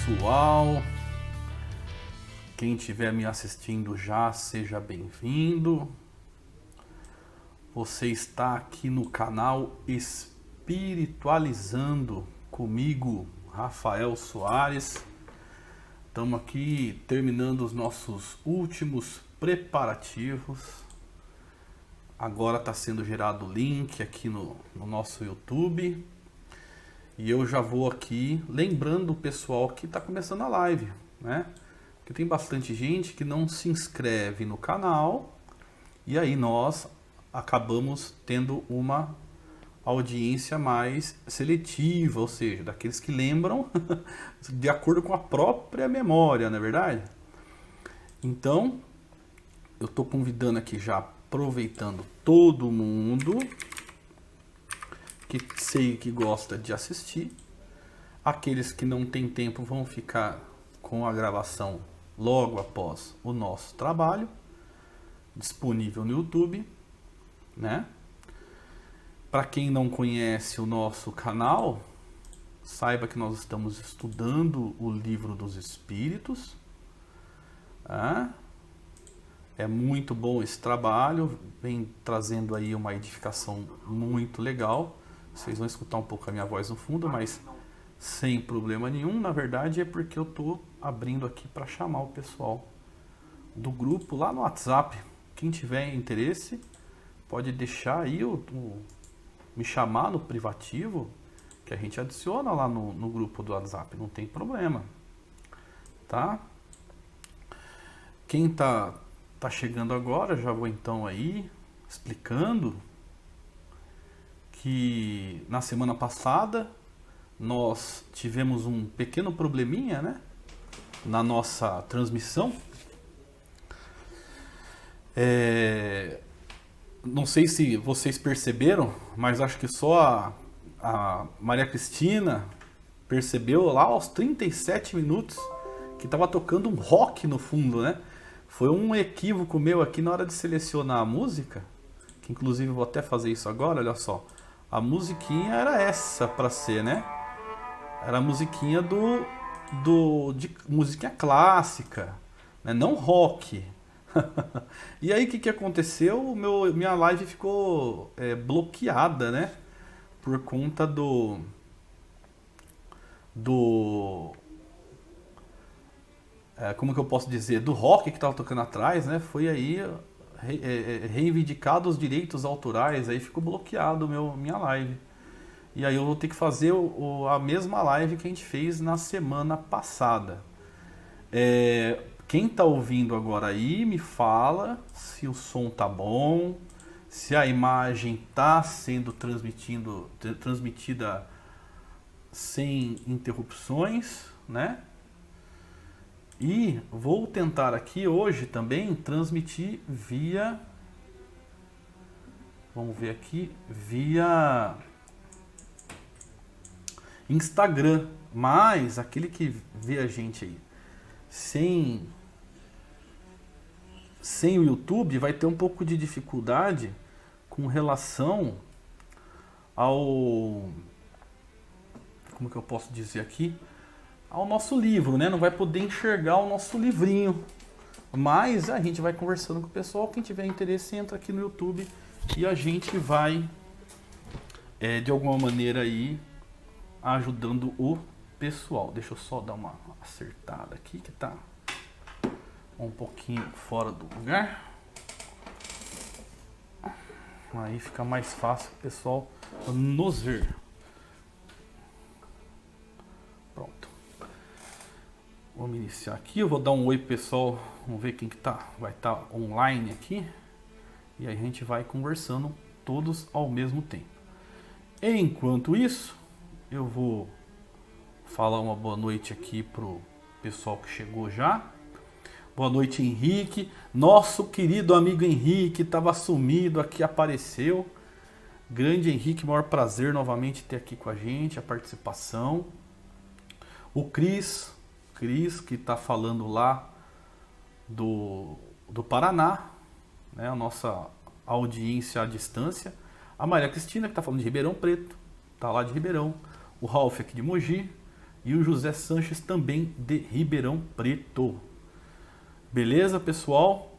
pessoal, quem estiver me assistindo já, seja bem-vindo. Você está aqui no canal Espiritualizando comigo, Rafael Soares. Estamos aqui terminando os nossos últimos preparativos. Agora está sendo gerado o link aqui no nosso YouTube. E eu já vou aqui lembrando o pessoal que está começando a live, né? Porque tem bastante gente que não se inscreve no canal e aí nós acabamos tendo uma audiência mais seletiva, ou seja, daqueles que lembram de acordo com a própria memória, não é verdade? Então, eu estou convidando aqui já, aproveitando todo mundo que sei que gosta de assistir. Aqueles que não têm tempo vão ficar com a gravação logo após o nosso trabalho, disponível no YouTube, né? Para quem não conhece o nosso canal, saiba que nós estamos estudando o Livro dos Espíritos. É muito bom esse trabalho, vem trazendo aí uma edificação muito legal. Vocês vão escutar um pouco a minha voz no fundo, mas sem problema nenhum. Na verdade é porque eu estou abrindo aqui para chamar o pessoal do grupo lá no WhatsApp. Quem tiver interesse pode deixar aí me chamar no privativo, que a gente adiciona lá no grupo do WhatsApp, não tem problema, tá? Quem tá chegando agora, já vou então aí explicando que na semana passada nós tivemos um pequeno probleminha, né, na nossa transmissão. Não sei se vocês perceberam, mas acho que só a Maria Cristina percebeu lá aos 37 minutos que estava tocando um rock no fundo, né? Foi um equívoco meu aqui na hora de selecionar a música, que inclusive eu vou até fazer isso agora, olha só. A musiquinha era essa para ser, né? Era a musiquinha de música clássica, né? Não rock. E aí o que aconteceu? Minha live ficou bloqueada, né? Por conta como que eu posso dizer? Do rock que estava tocando atrás, né? Foi aí reivindicado os direitos autorais, aí ficou bloqueado minha live. E aí eu vou ter que fazer a mesma live que a gente fez na semana passada. Quem está ouvindo agora aí, me fala se o som tá bom, se a imagem está sendo transmitida sem interrupções, né? E vou tentar aqui hoje também transmitir via, vamos ver aqui, via Instagram. Mas aquele que vê a gente aí sem o YouTube vai ter um pouco de dificuldade com relação ao, como que eu posso dizer aqui, ao nosso livro, né? Não vai poder enxergar o nosso livrinho. Mas a gente vai conversando com o pessoal. Quem tiver interesse, entra aqui no YouTube e a gente vai, de alguma maneira aí, ajudando o pessoal. Deixa eu só dar uma acertada aqui, que tá um pouquinho fora do lugar. Aí fica mais fácil o pessoal nos ver. Pronto. Vamos iniciar aqui, eu vou dar um oi pessoal, vamos ver quem que vai estar online aqui. E aí a gente vai conversando todos ao mesmo tempo. Enquanto isso, eu vou falar uma boa noite aqui pro pessoal que chegou já. Boa noite, Henrique. Nosso querido amigo Henrique, estava sumido aqui, apareceu. Grande Henrique, maior prazer novamente ter aqui com a gente, a participação. O Cris, que está falando lá do Paraná, né, a nossa audiência à distância. A Maria Cristina, que está falando de Ribeirão Preto, está lá de Ribeirão. O Ralf aqui de Mogi. e o José Sanches também de Ribeirão Preto. Beleza, pessoal?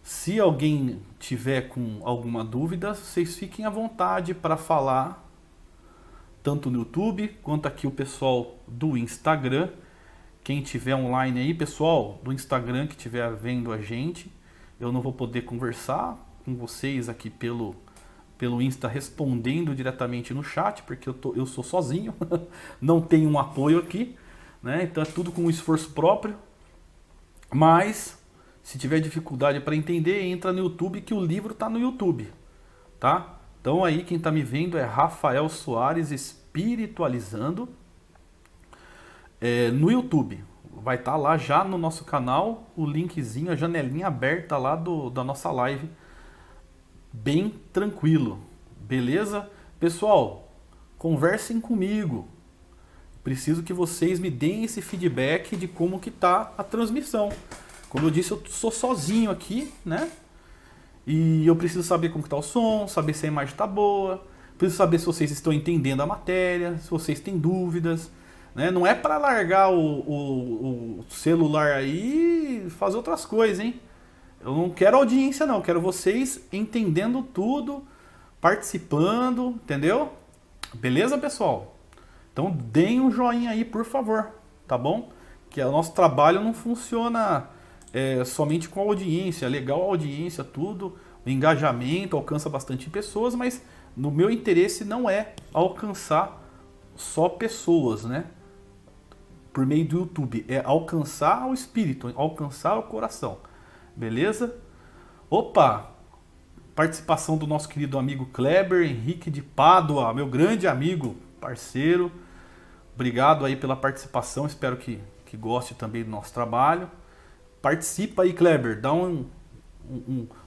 Se alguém tiver com alguma dúvida, vocês fiquem à vontade para falar, tanto no YouTube quanto aqui o pessoal do Instagram. Quem tiver online aí, pessoal do Instagram que estiver vendo a gente, eu não vou poder conversar com vocês aqui pelo Insta respondendo diretamente no chat, porque eu sou sozinho, não tenho um apoio aqui, né? Então é tudo com um esforço próprio. Mas se tiver dificuldade para entender, entra no YouTube, que o livro está no YouTube, tá? Então aí quem está me vendo é Rafael Soares Espiritualizando, no YouTube. Vai estar lá já no nosso canal o linkzinho, a janelinha aberta lá da nossa live, bem tranquilo, beleza? Pessoal, conversem comigo. Preciso que vocês me deem esse feedback de como que tá a transmissão. Como eu disse, eu sou sozinho aqui, né? E eu preciso saber como que tá o som, saber se a imagem tá boa, preciso saber se vocês estão entendendo a matéria, se vocês têm dúvidas, né? Não é para largar o celular aí e fazer outras coisas, hein? Eu não quero audiência não, eu quero vocês entendendo tudo, participando, entendeu? Beleza, pessoal? Então deem um joinha aí, por favor, tá bom? Que o nosso trabalho não funciona somente com a audiência. É legal a audiência, tudo, o engajamento, alcança bastante pessoas, mas no meu interesse não é alcançar só pessoas, né? Por meio do YouTube, é alcançar o espírito, alcançar o coração, beleza? Opa! Participação do nosso querido amigo Kleber Henrique de Pádua, meu grande amigo, parceiro. Obrigado aí pela participação, espero que goste também do nosso trabalho. Participa aí, Kleber, dá um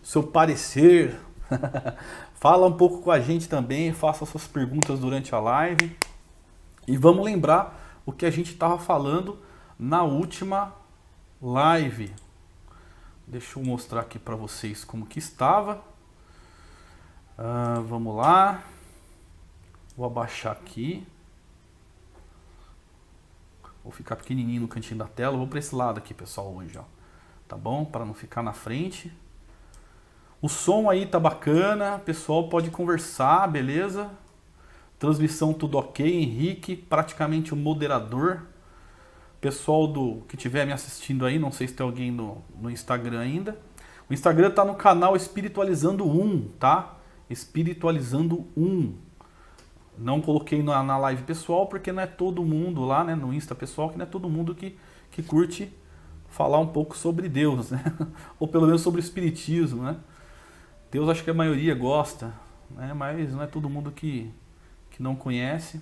seu parecer, fala um pouco com a gente também, faça suas perguntas durante a live. E vamos lembrar o que a gente estava falando na última live. Deixa eu mostrar aqui para vocês como que estava. Vamos lá. Vou abaixar aqui. Vou ficar pequenininho no cantinho da tela. Vou para esse lado aqui, pessoal, hoje, ó. Tá bom? Para não ficar na frente. O som aí tá bacana. O pessoal pode conversar, beleza? Transmissão tudo ok. Henrique, praticamente o moderador. Pessoal que estiver me assistindo aí, não sei se tem alguém no Instagram ainda. O Instagram tá no canal Espiritualizando 1, tá? Espiritualizando 1. Não coloquei na live pessoal, porque não é todo mundo lá, né, no Insta pessoal, que não é todo mundo que curte falar um pouco sobre Deus, né? Ou pelo menos sobre o Espiritismo, né? Deus acho que a maioria gosta, né? Mas não é todo mundo que não conhece.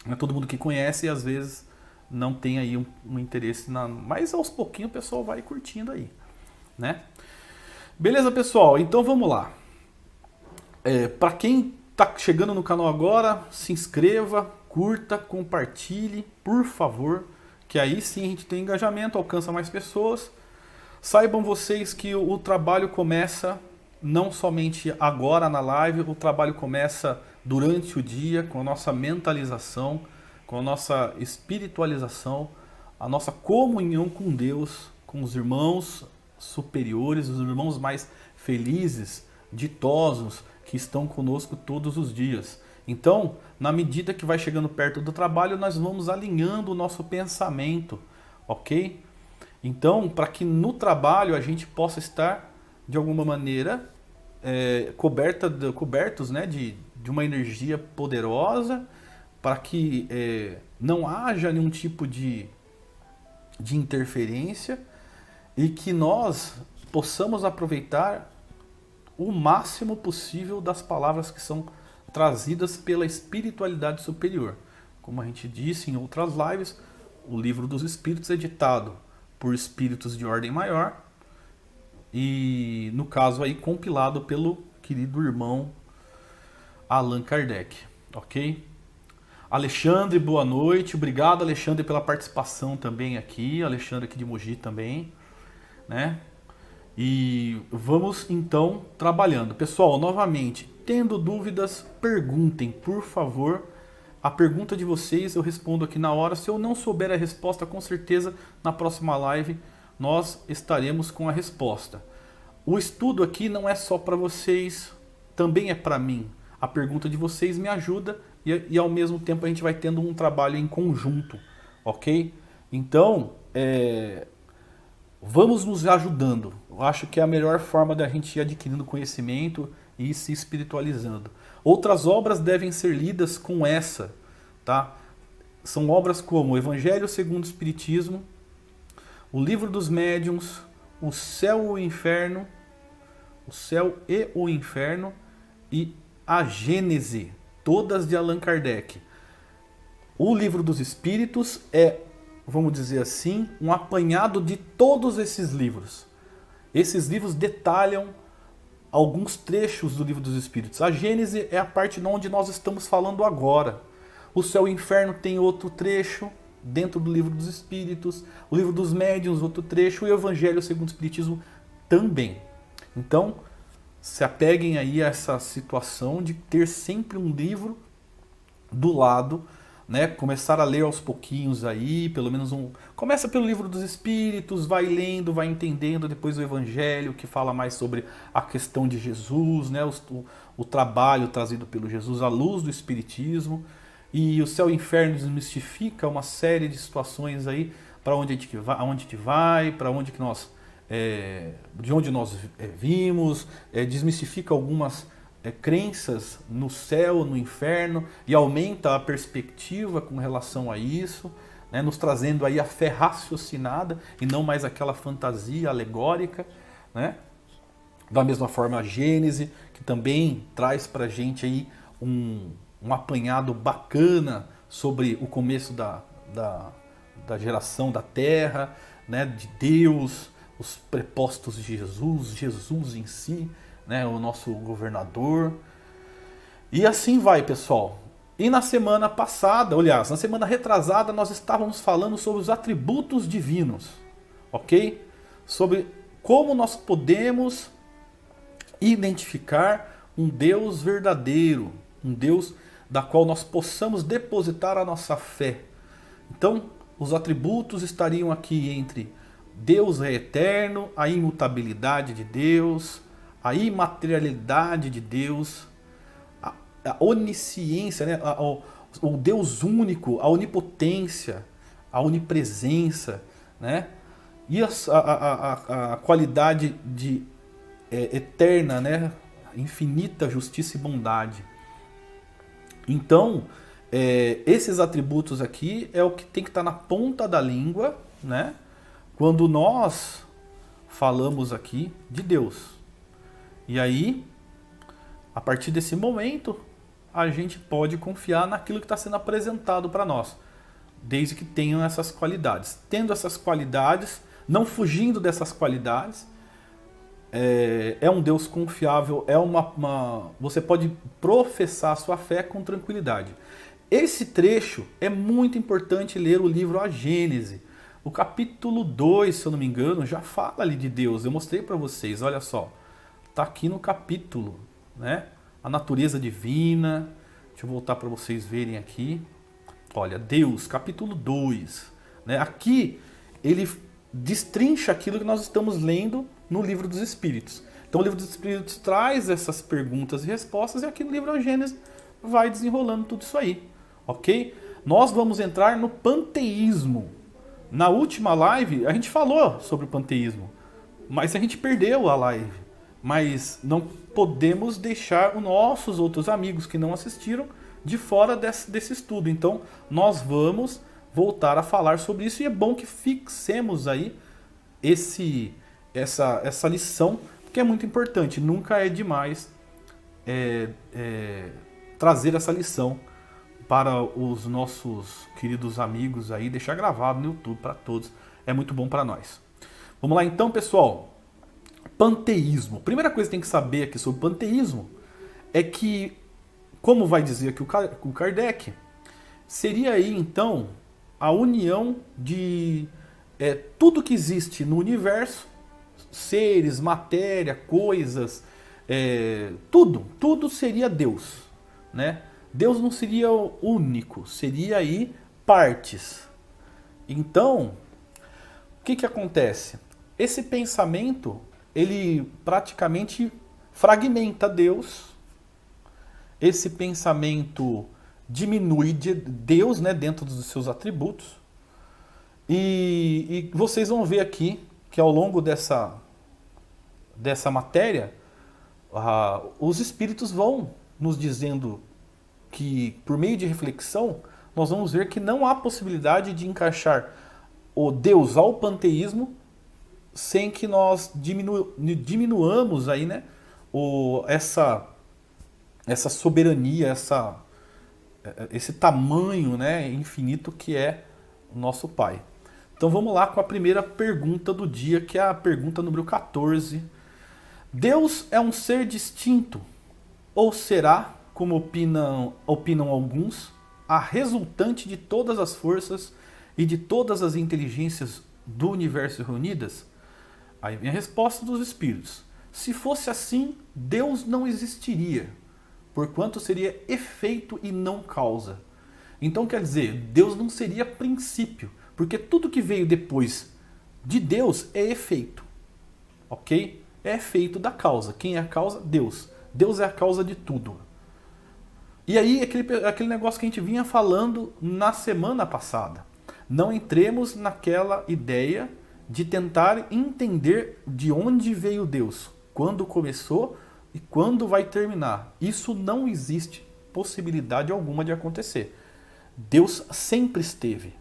Não é todo mundo que conhece e às vezes não tem aí um interesse mas aos pouquinhos o pessoal vai curtindo aí, né? Beleza, pessoal? Então vamos lá. Para quem tá chegando no canal agora, se inscreva, curta, compartilhe, por favor, que aí sim a gente tem engajamento, alcança mais pessoas. Saibam vocês que o trabalho começa não somente agora na live, o trabalho começa durante o dia com a nossa mentalização, com a nossa espiritualização, a nossa comunhão com Deus, com os irmãos superiores, os irmãos mais felizes, ditosos, que estão conosco todos os dias. Então, na medida que vai chegando perto do trabalho, nós vamos alinhando o nosso pensamento, ok? Então, para que no trabalho a gente possa estar, de alguma maneira, cobertos, né, de uma energia poderosa, para que não haja nenhum tipo de interferência e que nós possamos aproveitar o máximo possível das palavras que são trazidas pela espiritualidade superior. Como a gente disse em outras lives, o Livro dos Espíritos é ditado por espíritos de ordem maior e, no caso aí, compilado pelo querido irmão Allan Kardec, ok? Alexandre, boa noite. Obrigado, Alexandre, pela participação também aqui. Alexandre aqui de Mogi também, né? E vamos então trabalhando. Pessoal, novamente, tendo dúvidas, perguntem, por favor. a pergunta de vocês eu respondo aqui na hora. Se eu não souber a resposta, com certeza na próxima live nós estaremos com a resposta. O estudo aqui não é só para vocês, também é para mim. A pergunta de vocês me ajuda e ao mesmo tempo a gente vai tendo um trabalho em conjunto, ok? Então, vamos nos ajudando. Eu acho que é a melhor forma da gente ir adquirindo conhecimento e ir se espiritualizando. Outras obras devem ser lidas com essa, tá? São obras como o Evangelho segundo o Espiritismo, o Livro dos Médiuns, o Céu e o Inferno e a Gênese, todas de Allan Kardec. O Livro dos Espíritos é, vamos dizer assim, um apanhado de todos esses livros. Esses livros detalham alguns trechos do Livro dos Espíritos. A Gênese é a parte onde nós estamos falando agora. O Céu e o Inferno tem outro trecho dentro do Livro dos Espíritos. O Livro dos Médiuns, outro trecho. E o Evangelho segundo o Espiritismo também. Então, se apeguem aí a essa situação de ter sempre um livro do lado, né? Começar a ler aos pouquinhos aí, pelo menos um... Começa pelo Livro dos Espíritos, vai lendo, vai entendendo, depois o Evangelho, que fala mais sobre a questão de Jesus, né? O trabalho trazido pelo Jesus, a luz do Espiritismo. E o Céu e o Inferno desmistifica uma série de situações aí, para onde a gente vai, para onde que nós... de onde nós vimos, desmistifica algumas crenças no céu, no inferno, e aumenta a perspectiva com relação a isso, né, nos trazendo aí a fé raciocinada e não mais aquela fantasia alegórica, né? Da mesma forma a Gênese, que também traz para a gente aí um apanhado bacana sobre o começo da geração da Terra, né, de Deus, os prepostos de Jesus em si, né, o nosso governador. E assim vai, pessoal. E na semana passada, aliás, na semana retrasada, nós estávamos falando sobre os atributos divinos, ok? Sobre como nós podemos identificar um Deus verdadeiro, um Deus da qual nós possamos depositar a nossa fé. Então, os atributos estariam aqui entre Deus é eterno, a imutabilidade de Deus, a imaterialidade de Deus, a onisciência, né? O Deus único, a onipotência, a onipresença, né? E a qualidade de eterna, né? Infinita justiça e bondade. Então, esses atributos aqui é o que tem que estar na ponta da língua, né? Quando nós falamos aqui de Deus. E aí, a partir desse momento, a gente pode confiar naquilo que está sendo apresentado para nós, desde que tenham essas qualidades. Tendo essas qualidades, não fugindo dessas qualidades, é um Deus confiável, você pode professar a sua fé com tranquilidade. Esse trecho é muito importante ler o livro A Gênese. O capítulo 2, se eu não me engano, já fala ali de Deus. Eu mostrei para vocês, olha só. Está aqui no capítulo, né? A natureza divina. Deixa eu voltar para vocês verem aqui. Olha, Deus, capítulo 2. Né? Aqui, ele destrincha aquilo que nós estamos lendo no Livro dos Espíritos. Então, o Livro dos Espíritos traz essas perguntas e respostas, e aqui no livro A Gênese vai desenrolando tudo isso aí. Ok? Nós vamos entrar no panteísmo. Na última live, a gente falou sobre o panteísmo, mas a gente perdeu a live. Mas não podemos deixar os nossos outros amigos que não assistiram de fora desse estudo. Então, nós vamos voltar a falar sobre isso, e é bom que fixemos aí essa lição, que é muito importante. Nunca é demais trazer essa lição para os nossos queridos amigos aí, deixar gravado no YouTube para todos, é muito bom para nós. Vamos lá então, pessoal. Panteísmo. Primeira coisa que tem que saber aqui sobre panteísmo é que, como vai dizer aqui o Kardec, seria aí então a união de tudo que existe no universo, seres, matéria, coisas, tudo seria Deus, né? Deus não seria único, seria aí partes. Então, o que acontece? Esse pensamento, ele praticamente fragmenta Deus. Esse pensamento diminui Deus, né, dentro dos seus atributos. E vocês vão ver aqui que ao longo dessa matéria, os espíritos vão nos dizendo que, por meio de reflexão, nós vamos ver que não há possibilidade de encaixar o Deus ao panteísmo sem que nós diminuamos aí, né, essa soberania, esse tamanho, né, infinito que é o nosso Pai. Então vamos lá com a primeira pergunta do dia, que é a pergunta número 14. Deus é um ser distinto? Ou será, como opinam alguns, a resultante de todas as forças e de todas as inteligências do universo reunidas? Aí vem a resposta dos espíritos. Se fosse assim, Deus não existiria, porquanto seria efeito e não causa. Então quer dizer, Deus não seria princípio, porque tudo que veio depois de Deus é efeito, ok? É efeito da causa. Quem é a causa? Deus. Deus é a causa de tudo. E aí aquele negócio que a gente vinha falando na semana passada. Não entremos naquela ideia de tentar entender de onde veio Deus, quando começou e quando vai terminar. Isso não existe possibilidade alguma de acontecer. Deus sempre esteve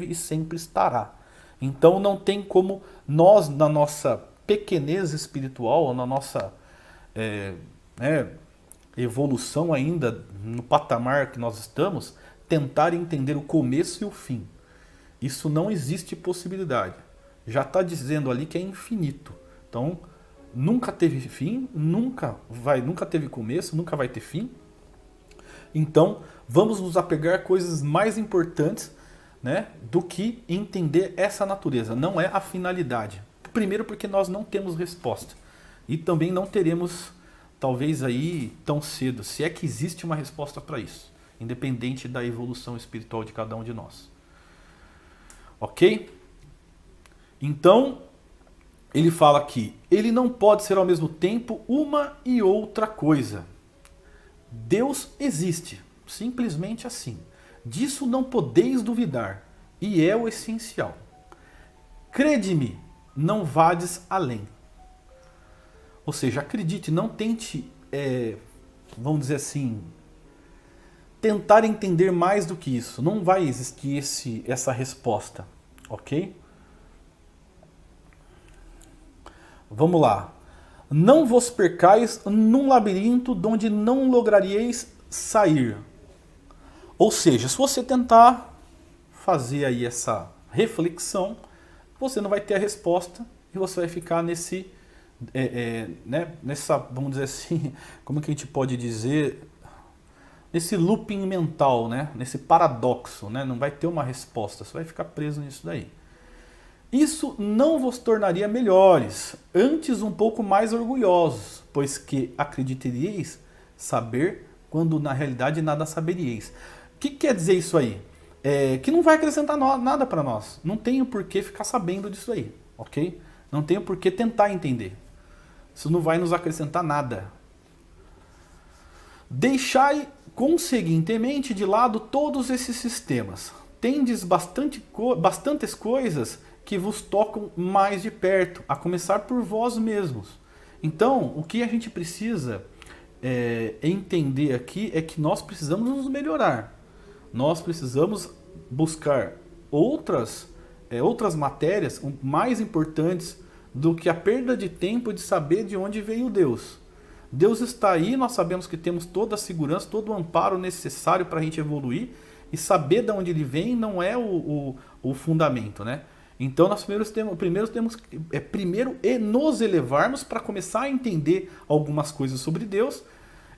e sempre estará. Então não tem como nós, na nossa pequenez espiritual, na nossa evolução ainda no patamar que nós estamos, tentar entender o começo e o fim. Isso não existe possibilidade. Já está dizendo ali que é infinito. Então, nunca teve fim, nunca teve começo, nunca vai ter fim. Então, vamos nos apegar a coisas mais importantes, né, do que entender essa natureza. Não é a finalidade. Primeiro porque nós não temos resposta. E também não teremos, talvez aí, tão cedo, se é que existe uma resposta para isso. Independente da evolução espiritual de cada um de nós. Ok? Então, ele fala aqui, ele não pode ser ao mesmo tempo uma e outra coisa. Deus existe, simplesmente assim. Disso não podeis duvidar, e é o essencial. Crede-me, não vades além. Ou seja, acredite, não tente, vamos dizer assim, tentar entender mais do que isso. Não vai existir essa resposta, ok? Vamos lá. Não vos percais num labirinto de onde não lograríeis sair. Ou seja, se você tentar fazer aí essa reflexão, você não vai ter a resposta e você vai ficar nessa, vamos dizer assim, como que a gente pode dizer, nesse looping mental, né? Nesse paradoxo, né? Não vai ter uma resposta, você vai ficar preso nisso daí. Isso não vos tornaria melhores, antes um pouco mais orgulhosos, pois que acreditaríeis saber quando na realidade nada saberíeis. O que quer dizer isso aí? Que não vai acrescentar nada para nós. Não tem o porquê ficar sabendo disso aí, ok? Não tem o porquê tentar entender. Isso não vai nos acrescentar nada. Deixai conseguintemente de lado todos esses sistemas. Tendes bastantes coisas que vos tocam mais de perto, a começar por vós mesmos. Então, o que a gente precisa entender aqui é que nós precisamos nos melhorar. Nós precisamos buscar outras matérias mais importantes do que a perda de tempo de saber de onde veio Deus. Deus está aí, nós sabemos que temos toda a segurança, todo o amparo necessário para a gente evoluir, e saber de onde ele vem não é o fundamento, né? Então nós primeiro temos que nos elevarmos para começar a entender algumas coisas sobre Deus,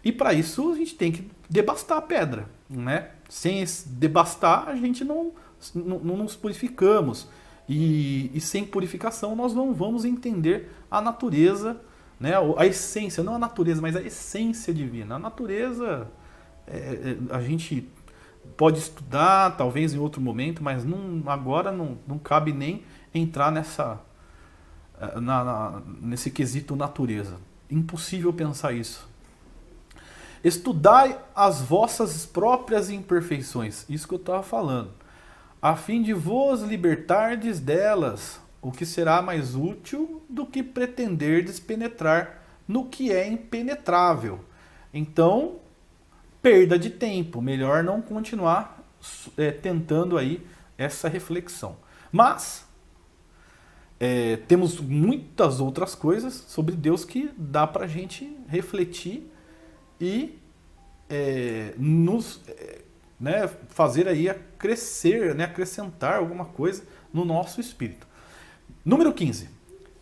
e para isso a gente tem que debastar a pedra, né? Sem debastar a gente não nos purificamos, e sem purificação nós não vamos entender a natureza, né? A essência, não a natureza, mas a essência divina. A natureza a gente pode estudar, talvez em outro momento, mas agora não cabe nem entrar nesse quesito natureza. Impossível pensar isso. Estudai as vossas próprias imperfeições, isso que eu estava falando, a fim de vos libertardes delas, o que será mais útil do que pretenderdes penetrar no que é impenetrável. Então, perda de tempo, melhor não continuar tentando aí essa reflexão. Mas temos muitas outras coisas sobre Deus que dá para a gente refletir e nos fazer aí crescer, acrescentar alguma coisa no nosso espírito. Número 15.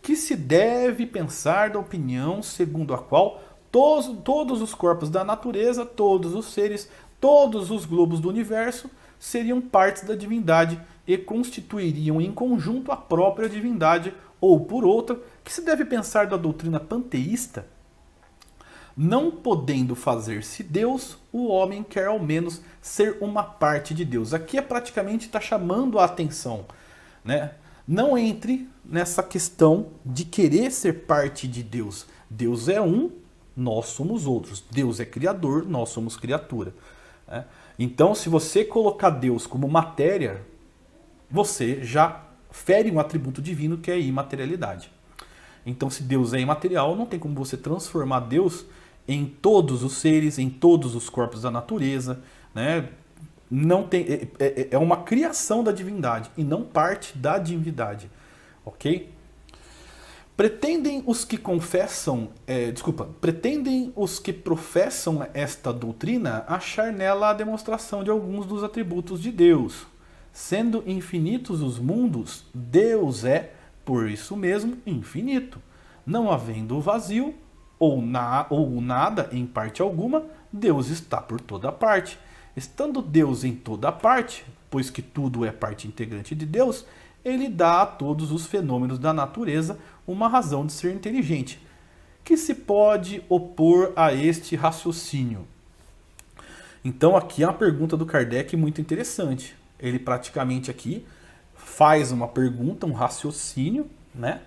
Que se deve pensar da opinião segundo a qual todos os corpos da natureza, todos os seres, todos os globos do universo seriam partes da divindade e constituiriam em conjunto a própria divindade, ou por outra, que se deve pensar da doutrina panteísta, não podendo fazer-se Deus, o homem quer ao menos ser uma parte de Deus. Aqui praticamente está chamando a atenção, né? Não entre nessa questão de querer ser parte de Deus. Deus é um, nós somos outros. Deus é criador, nós somos criatura. Né? Então, se você colocar Deus como matéria, você já fere um atributo divino que é a imaterialidade. Então, se Deus é imaterial, não tem como você transformar Deus em todos os seres, em todos os corpos da natureza, né? Não tem, é uma criação da divindade e não parte da divindade, ok? Pretendem os que professam esta doutrina achar nela a demonstração de alguns dos atributos de Deus. Sendo infinitos os mundos, Deus é, por isso mesmo, infinito. Não havendo vazio ou nada em parte alguma, Deus está por toda parte. Estando Deus em toda parte, pois que tudo é parte integrante de Deus, ele dá a todos os fenômenos da natureza uma razão de ser inteligente, que se pode opor a este raciocínio. Então aqui é uma pergunta do Kardec muito interessante. Ele praticamente aqui faz uma pergunta, um raciocínio, né,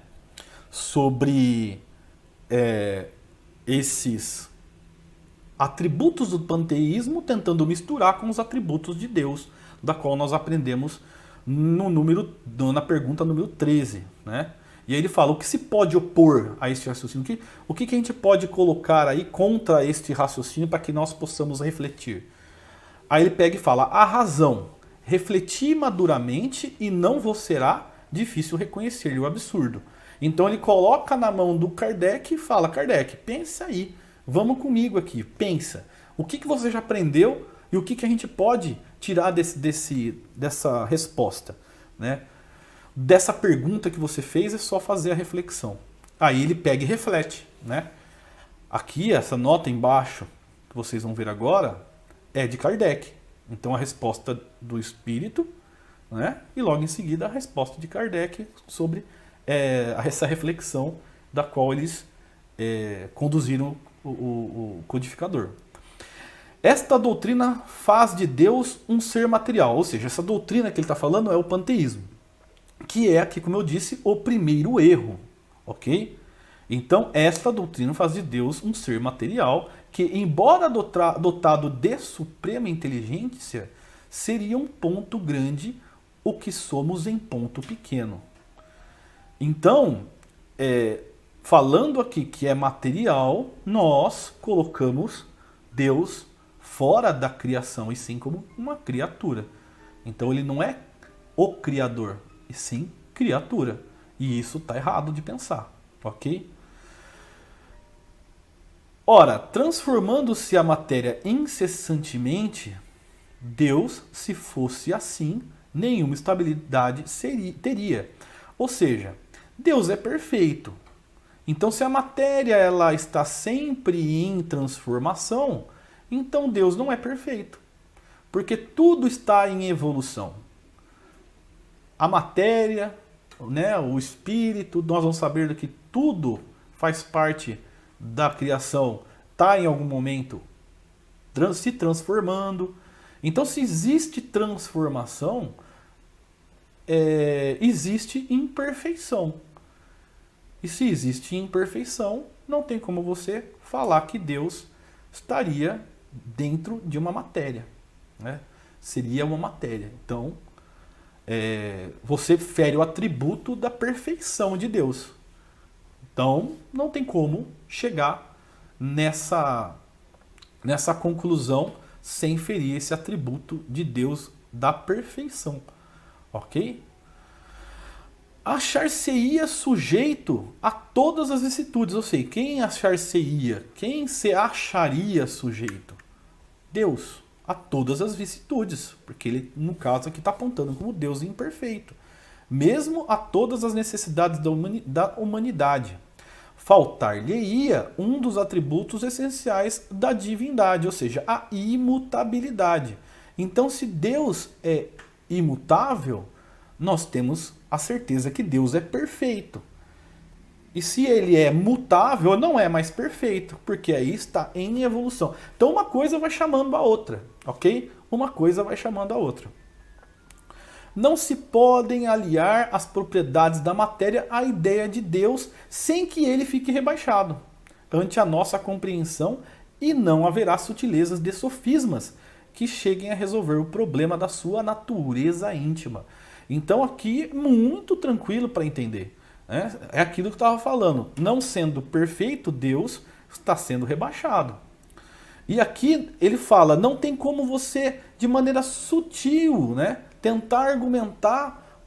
sobre esses atributos do panteísmo, tentando misturar com os atributos de Deus, da qual nós aprendemos na pergunta número 13. Né? E aí ele fala, o que se pode opor a este raciocínio? O que a gente pode colocar aí contra este raciocínio para que nós possamos refletir? Aí ele pega e fala, a razão, refleti maduramente e não vos será difícil reconhecer-lhe o absurdo. Então ele coloca na mão do Kardec e fala, Kardec, pensa aí, vamos comigo aqui, pensa. O que você já aprendeu e o que a gente pode tirar dessa resposta, né? Dessa pergunta que você fez é só fazer a reflexão. Aí ele pega e reflete, né? Aqui, essa nota embaixo, que vocês vão ver agora, é de Kardec. Então a resposta do espírito, né? E logo em seguida a resposta de Kardec sobre essa reflexão da qual eles conduziram o codificador. Esta doutrina faz de Deus um ser material, ou seja, essa doutrina que ele está falando é o panteísmo, que é aqui, como eu disse, o primeiro erro, ok? Então, esta doutrina faz de Deus um ser material que, embora dotado de suprema inteligência, seria um ponto grande o que somos em ponto pequeno. Então, falando aqui que é material, nós colocamos Deus fora da criação, e sim como uma criatura. Então ele não é o criador, e sim criatura. E isso está errado de pensar, ok? Ora, transformando-se a matéria incessantemente, Deus, se fosse assim, nenhuma estabilidade teria. Ou seja, Deus é perfeito. Então, se a matéria ela está sempre em transformação, então Deus não é perfeito. Porque tudo está em evolução. A matéria, né, o espírito, nós vamos saber que tudo faz parte da criação, está em algum momento se transformando. Então, se existe transformação, existe imperfeição. E se existe imperfeição, não tem como você falar que Deus estaria dentro de uma matéria, né? Seria uma matéria. Então, você fere o atributo da perfeição de Deus. Então, não tem como chegar nessa conclusão sem ferir esse atributo de Deus da perfeição. Ok? Achar-se-ia sujeito a todas as vicissitudes. Ou seja, quem achar-se-ia? Quem se acharia sujeito? Deus. A todas as vicissitudes. Porque ele, no caso aqui, está apontando como Deus imperfeito. Mesmo a todas as necessidades da humanidade. Faltar-lhe-ia um dos atributos essenciais da divindade, ou seja, a imutabilidade. Então, se Deus é imutável, nós temos a certeza que Deus é perfeito. E se ele é mutável, não é mais perfeito, porque aí está em evolução. Então, uma coisa vai chamando a outra, ok? Uma coisa vai chamando a outra. Não se podem aliar as propriedades da matéria à ideia de Deus sem que ele fique rebaixado ante a nossa compreensão, e não haverá sutilezas de sofismas que cheguem a resolver o problema da sua natureza íntima. Então aqui muito tranquilo para entender, né? É aquilo que eu estava falando. Não sendo perfeito, Deus está sendo rebaixado. E aqui ele fala, não tem como você, de maneira sutil, né, tentar argumentar,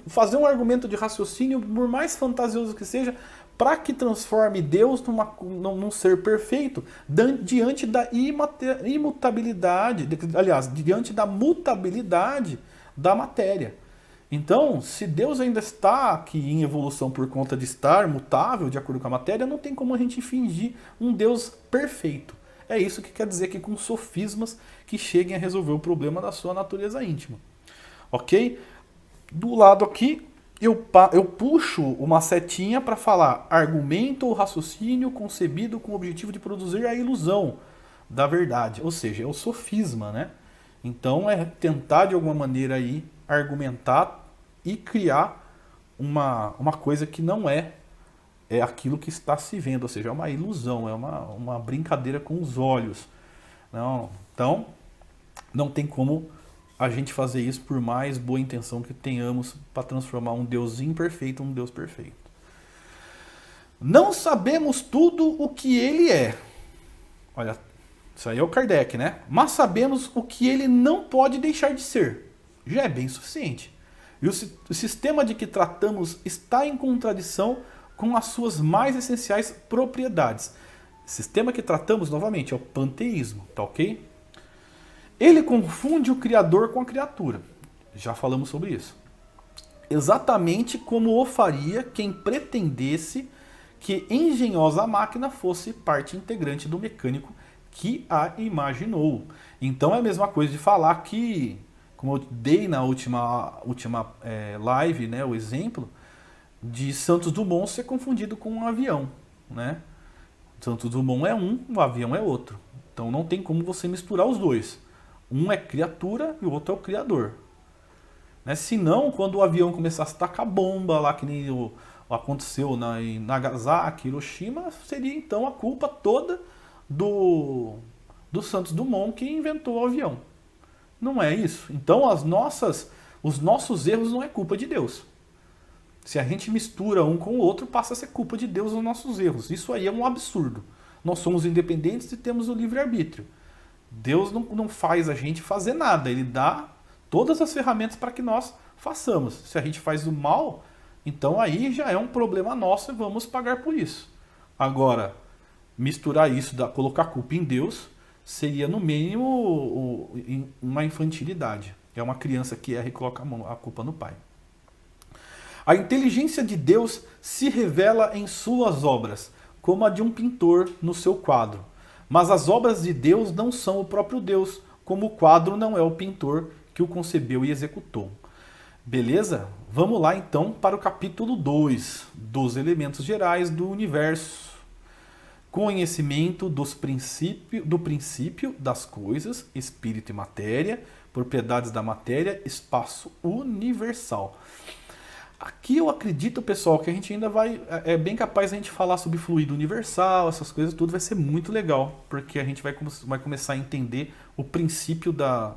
fazer um argumento de raciocínio, por mais fantasioso que seja, para que transforme Deus num ser perfeito, diante da imutabilidade, aliás, diante da mutabilidade da matéria. Então, se Deus ainda está aqui em evolução por conta de estar mutável de acordo com a matéria, não tem como a gente fingir um Deus perfeito. É isso que quer dizer aqui com sofismas que cheguem a resolver o problema da sua natureza íntima. Ok? Do lado aqui, eu puxo uma setinha para falar argumento ou raciocínio concebido com o objetivo de produzir a ilusão da verdade. Ou seja, é o sofisma, né? Então é tentar de alguma maneira aí argumentar e criar uma coisa que não é aquilo que está se vendo, ou seja, é uma ilusão, é uma brincadeira com os olhos. Não, então, não tem como a gente fazer isso por mais boa intenção que tenhamos para transformar um Deus imperfeito em um Deus perfeito. Não sabemos tudo o que ele é. Olha, isso aí é o Kardec, né? Mas sabemos o que ele não pode deixar de ser. Já é bem suficiente. E o sistema de que tratamos está em contradição com as suas mais essenciais propriedades. O sistema que tratamos, novamente, é o panteísmo, tá ok? Ele confunde o Criador com a criatura. Já falamos sobre isso. Exatamente como o faria quem pretendesse que engenhosa máquina fosse parte integrante do mecânico que a imaginou. Então é a mesma coisa de falar que, como eu dei na última live, né, o exemplo de Santos Dumont ser confundido com um avião, né? Santos Dumont é um, o avião é outro. Então não tem como você misturar os dois. Um é criatura e o outro é o criador. Né? Se não, quando o avião começasse a tacar bomba lá, que nem aconteceu em Nagasaki, Hiroshima, seria então a culpa toda do Santos Dumont que inventou o avião. Não é isso. Então os nossos erros não é culpa de Deus. Se a gente mistura um com o outro, passa a ser culpa de Deus os nossos erros. Isso aí é um absurdo. Nós somos independentes e temos o livre-arbítrio. Deus não faz a gente fazer nada. Ele dá todas as ferramentas para que nós façamos. Se a gente faz o mal, então aí já é um problema nosso e vamos pagar por isso. Agora, misturar isso, colocar a culpa em Deus, seria no mínimo uma infantilidade. É uma criança que erra e coloca a culpa no pai. A inteligência de Deus se revela em suas obras, como a de um pintor no seu quadro. Mas as obras de Deus não são o próprio Deus, como o quadro não é o pintor que o concebeu e executou. Beleza? Vamos lá então para o capítulo 2, dos elementos gerais do universo. Conhecimento do princípio das coisas, espírito e matéria, propriedades da matéria, espaço universal. Aqui eu acredito, pessoal, que a gente ainda vai... É bem capaz a gente falar sobre fluido universal, essas coisas, tudo vai ser muito legal, porque a gente vai começar a entender o princípio da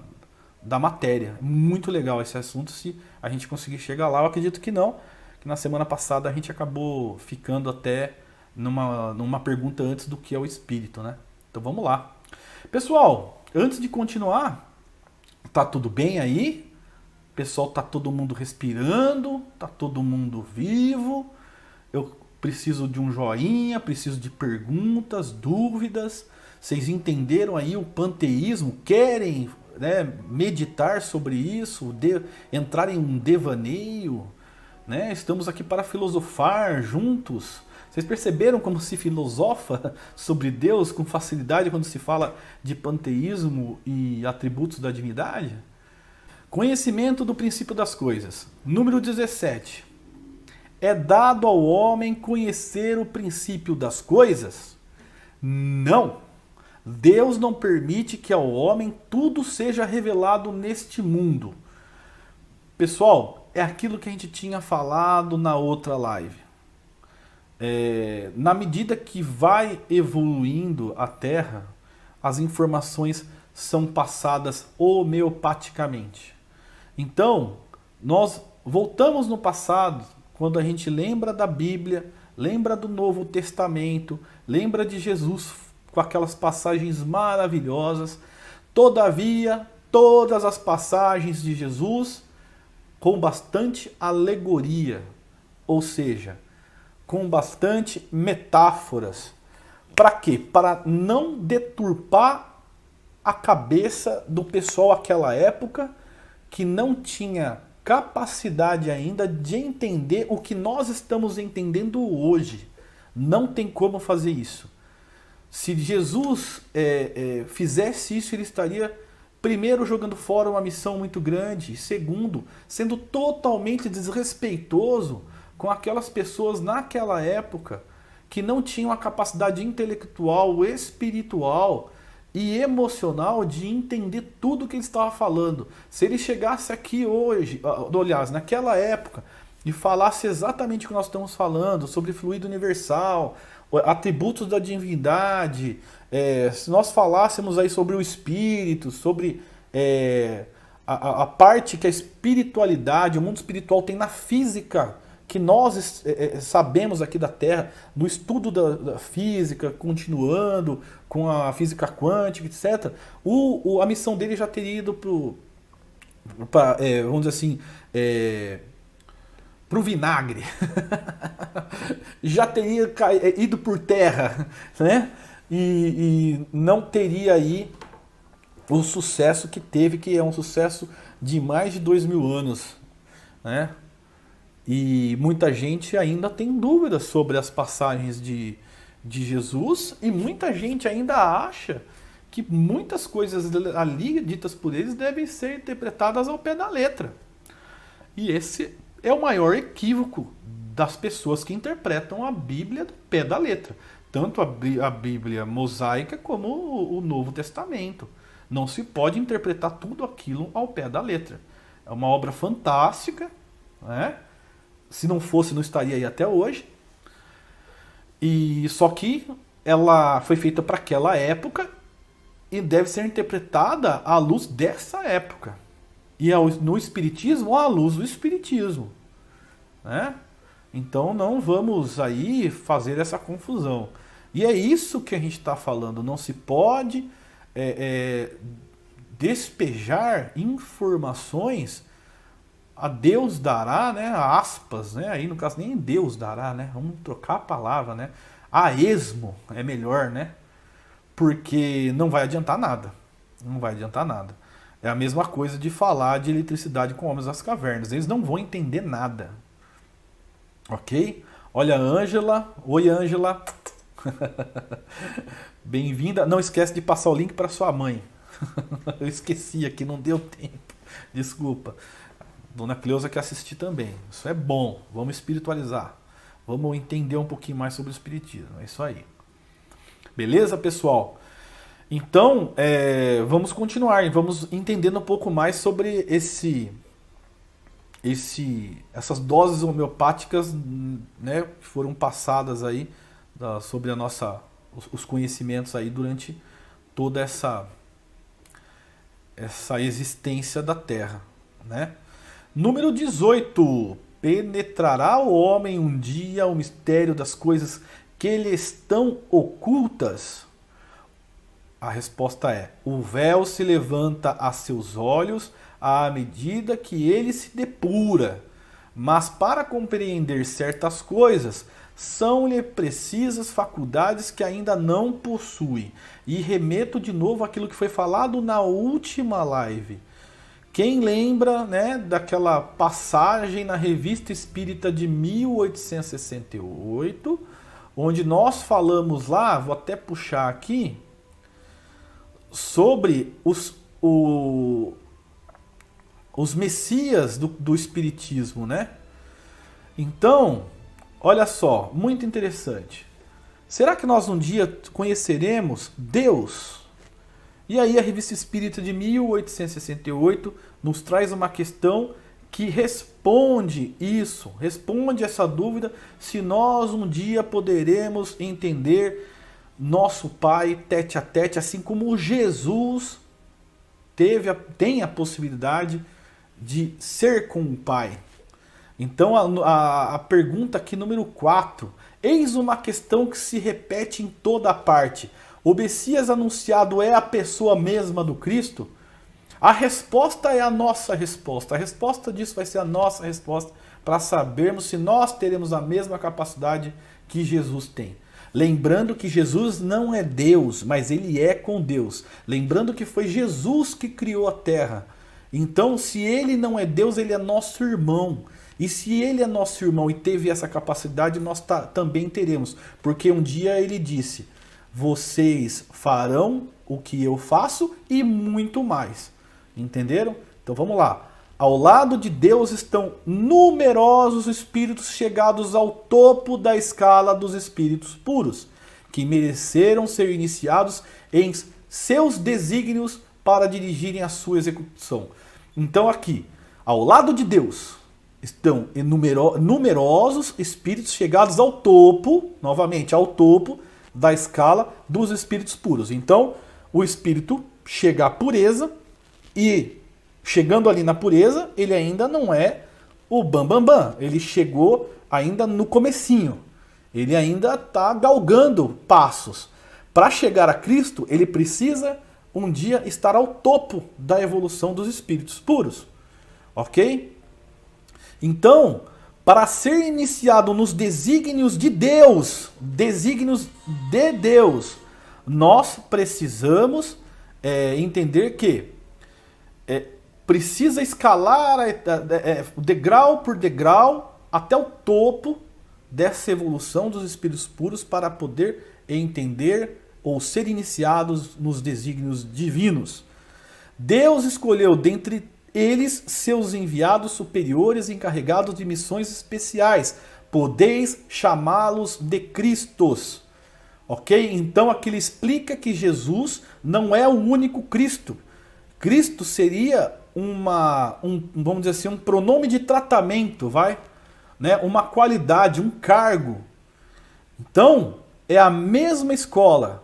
matéria. Muito legal esse assunto, se a gente conseguir chegar lá. Eu acredito que não, que na semana passada a gente acabou ficando até numa pergunta antes do que é o espírito, né? Então vamos lá. Pessoal, antes de continuar, tá tudo bem aí? Pessoal, tá todo mundo respirando, tá todo mundo vivo. Eu preciso de um joinha, preciso de perguntas, dúvidas. Vocês entenderam aí o panteísmo? Querem, né, meditar sobre isso? Entrar em um devaneio? Né? Estamos aqui para filosofar juntos. Vocês perceberam como se filosofa sobre Deus com facilidade quando se fala de panteísmo e atributos da divindade? Conhecimento do princípio das coisas. Número 17. É dado ao homem conhecer o princípio das coisas? Não. Deus não permite que ao homem tudo seja revelado neste mundo. Pessoal, é aquilo que a gente tinha falado na outra live. Na medida que vai evoluindo a Terra, as informações são passadas homeopaticamente. Então, nós voltamos no passado, quando a gente lembra da Bíblia, lembra do Novo Testamento, lembra de Jesus com aquelas passagens maravilhosas. Todavia, todas as passagens de Jesus com bastante alegoria, ou seja, com bastante metáforas. Para quê? Para não deturpar a cabeça do pessoal daquela época que não tinha capacidade ainda de entender o que nós estamos entendendo hoje. Não tem como fazer isso. Se Jesus fizesse isso, ele estaria, primeiro, jogando fora uma missão muito grande, e segundo, sendo totalmente desrespeitoso com aquelas pessoas naquela época que não tinham a capacidade intelectual, espiritual e emocional de entender tudo que ele estava falando. Se ele chegasse aqui hoje, aliás, naquela época, e falasse exatamente o que nós estamos falando, sobre fluido universal, atributos da divindade, se nós falássemos aí sobre o espírito, sobre a parte que a espiritualidade, o mundo espiritual tem na física, que nós sabemos aqui da Terra, no estudo da física, continuando com a física quântica, etc., a missão dele já teria ido para, vamos dizer assim, para o vinagre. Já teria ido por terra, né? E não teria aí o sucesso que teve, que é um sucesso de mais de 2000 anos, né? E muita gente ainda tem dúvidas sobre as passagens de Jesus, e muita gente ainda acha que muitas coisas ali ditas por eles devem ser interpretadas ao pé da letra. E esse é o maior equívoco das pessoas que interpretam a Bíblia do pé da letra. Tanto a Bíblia mosaica como o Novo Testamento. Não se pode interpretar tudo aquilo ao pé da letra. É uma obra fantástica, né? Se não fosse, não estaria aí até hoje. E só que ela foi feita para aquela época e deve ser interpretada à luz dessa época. E no Espiritismo, à luz do Espiritismo, né? Então não vamos aí fazer essa confusão. E é isso que a gente está falando. Não se pode despejar informações a Deus dará, né? Aspas, né? Aí no caso nem Deus dará, né? Vamos trocar a palavra, né? A esmo é melhor, né? Porque não vai adiantar nada. Não vai adiantar nada. É a mesma coisa de falar de eletricidade com homens das cavernas. Eles não vão entender nada. Ok? Olha a Ângela. Oi, Ângela. Bem-vinda. Não esquece de passar o link para sua mãe. Eu esqueci aqui, não deu tempo. Desculpa. Dona Cleusa quer assistir também. Isso é bom. Vamos espiritualizar. Vamos entender um pouquinho mais sobre o espiritismo. É isso aí. Beleza, pessoal? Então, vamos continuar, vamos entendendo um pouco mais sobre essas doses homeopáticas, né, que foram passadas aí sobre os conhecimentos aí durante toda essa existência da Terra, né? Número 18. Penetrará o homem um dia o mistério das coisas que lhe estão ocultas? A resposta é: o véu se levanta a seus olhos à medida que ele se depura, mas para compreender certas coisas são-lhe precisas faculdades que ainda não possui. E remeto de novo àquilo que foi falado na última live. Quem lembra, né, daquela passagem na Revista Espírita de 1868, onde nós falamos lá, vou até puxar aqui, sobre os messias do Espiritismo, né? Então, olha só, muito interessante. Será que nós um dia conheceremos Deus? E aí a Revista Espírita de 1868 nos traz uma questão que responde isso, responde essa dúvida, se nós um dia poderemos entender nosso Pai tete a tete, assim como Jesus tem a possibilidade de ser com o Pai. Então a pergunta aqui número 4, eis uma questão que se repete em toda a parte. O Messias anunciado é a pessoa mesma do Cristo? A resposta é a nossa resposta. A resposta disso vai ser a nossa resposta para sabermos se nós teremos a mesma capacidade que Jesus tem. Lembrando que Jesus não é Deus, mas ele é com Deus. Lembrando que foi Jesus que criou a terra. Então, se ele não é Deus, ele é nosso irmão. E se ele é nosso irmão e teve essa capacidade, nós também teremos. Porque um dia ele disse: vocês farão o que eu faço e muito mais. Entenderam? Então vamos lá. Ao lado de Deus estão numerosos espíritos chegados ao topo da escala dos espíritos puros, que mereceram ser iniciados em seus desígnios para dirigirem a sua execução. Então aqui, ao lado de Deus, estão numerosos espíritos chegados ao topo, novamente ao topo da escala dos espíritos puros. Então, o espírito chega à pureza e, chegando ali na pureza, ele ainda não é o bambambam. Ele chegou ainda no comecinho. Ele ainda está galgando passos. Para chegar a Cristo, ele precisa um dia estar ao topo da evolução dos espíritos puros. Ok? Então, para ser iniciado nos desígnios de Deus, nós precisamos entender que precisa escalar degrau por degrau até o topo dessa evolução dos espíritos puros para poder entender ou ser iniciados nos desígnios divinos. Deus escolheu dentre eles seus enviados superiores encarregados de missões especiais. Podeis chamá-los de Cristos. Ok? Então aqui ele explica que Jesus não é o único Cristo. Cristo seria vamos dizer assim, um pronome de tratamento, né? Uma qualidade, um cargo. Então, é a mesma escola,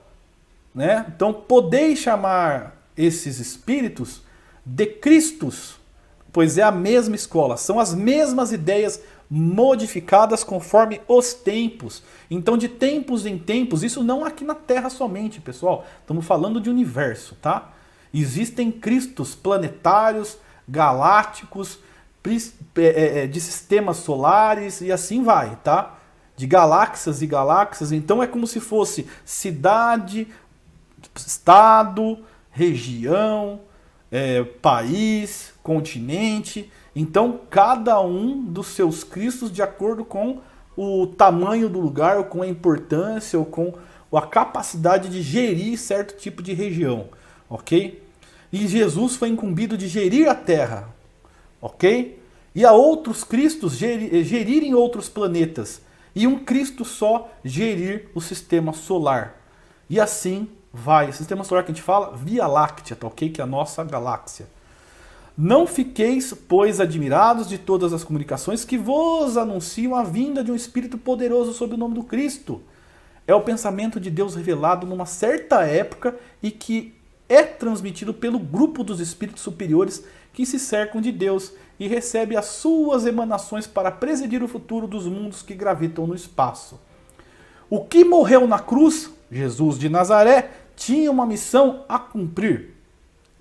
né? Então, podeis chamar esses espíritos de Cristos, pois é a mesma escola, são as mesmas ideias modificadas conforme os tempos. Então, de tempos em tempos, isso não aqui na Terra somente, pessoal, estamos falando de universo, tá? Existem Cristos planetários, galácticos, de sistemas solares e assim vai, tá? De galáxias e galáxias. Então é como se fosse cidade, estado, região, país, continente. Então cada um dos seus Cristos de acordo com o tamanho do lugar, ou com a importância, ou com a capacidade de gerir certo tipo de região. Ok? E Jesus foi incumbido de gerir a Terra, ok? E a outros Cristos gerirem outros planetas. E um Cristo só gerir o sistema solar. E assim vai. Sistema solar que a gente fala, Via Láctea, tá ok? Que é a nossa galáxia. Não fiqueis, pois, admirados de todas as comunicações que vos anunciam a vinda de um Espírito poderoso sob o nome do Cristo. É o pensamento de Deus revelado numa certa época e que é transmitido pelo grupo dos espíritos superiores que se cercam de Deus e recebe as suas emanações para presidir o futuro dos mundos que gravitam no espaço. O que morreu na cruz, Jesus de Nazaré, tinha uma missão a cumprir.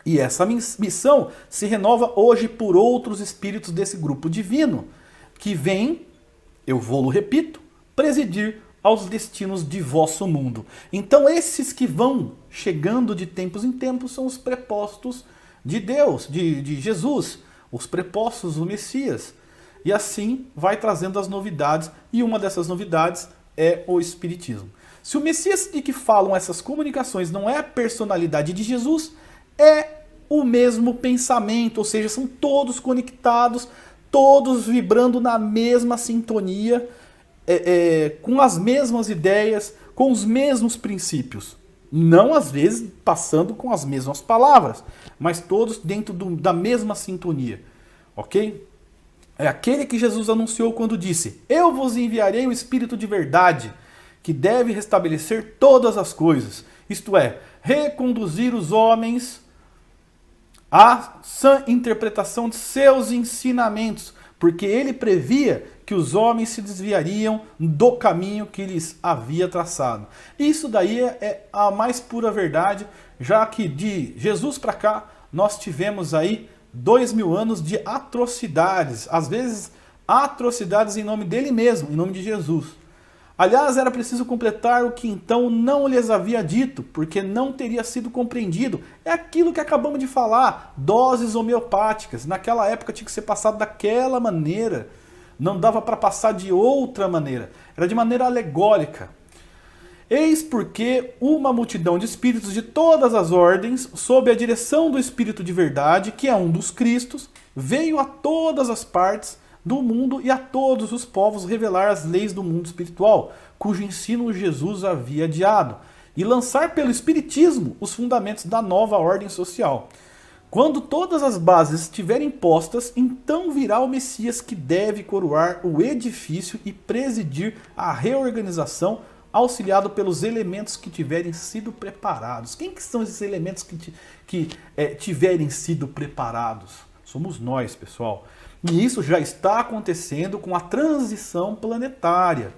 E essa missão se renova hoje por outros espíritos desse grupo divino, que vêm, eu vou-lo repito, presidir aos destinos de vosso mundo. Então esses que vão chegando de tempos em tempos são os prepostos de Deus, de Jesus, os prepostos do Messias. E assim vai trazendo as novidades, e uma dessas novidades é o Espiritismo. Se o Messias de que falam essas comunicações não é a personalidade de Jesus, é o mesmo pensamento, ou seja, são todos conectados, todos vibrando na mesma sintonia, com as mesmas ideias, com os mesmos princípios. Não às vezes passando com as mesmas palavras, mas todos dentro da mesma sintonia. Ok? É aquele que Jesus anunciou quando disse: eu vos enviarei o Espírito de verdade, que deve restabelecer todas as coisas. Isto é, reconduzir os homens à sã interpretação de seus ensinamentos, porque ele previa que os homens se desviariam do caminho que lhes havia traçado. Isso daí é a mais pura verdade, já que de Jesus para cá nós tivemos aí 2000 anos de atrocidades, às vezes atrocidades em nome dele mesmo, em nome de Jesus. Aliás, era preciso completar o que então não lhes havia dito, porque não teria sido compreendido. É aquilo que acabamos de falar, doses homeopáticas. Naquela época tinha que ser passado daquela maneira. Não dava para passar de outra maneira. Era de maneira alegórica. Eis porque uma multidão de espíritos de todas as ordens, sob a direção do Espírito de verdade, que é um dos Cristos, veio a todas as partes do mundo e a todos os povos revelar as leis do mundo espiritual, cujo ensino Jesus havia adiado, e lançar pelo Espiritismo os fundamentos da nova ordem social. Quando todas as bases estiverem postas, então virá o Messias que deve coroar o edifício e presidir a reorganização, auxiliado pelos elementos que tiverem sido preparados. Quem que são esses elementos que tiverem sido preparados? Somos nós, pessoal. E isso já está acontecendo com a transição planetária.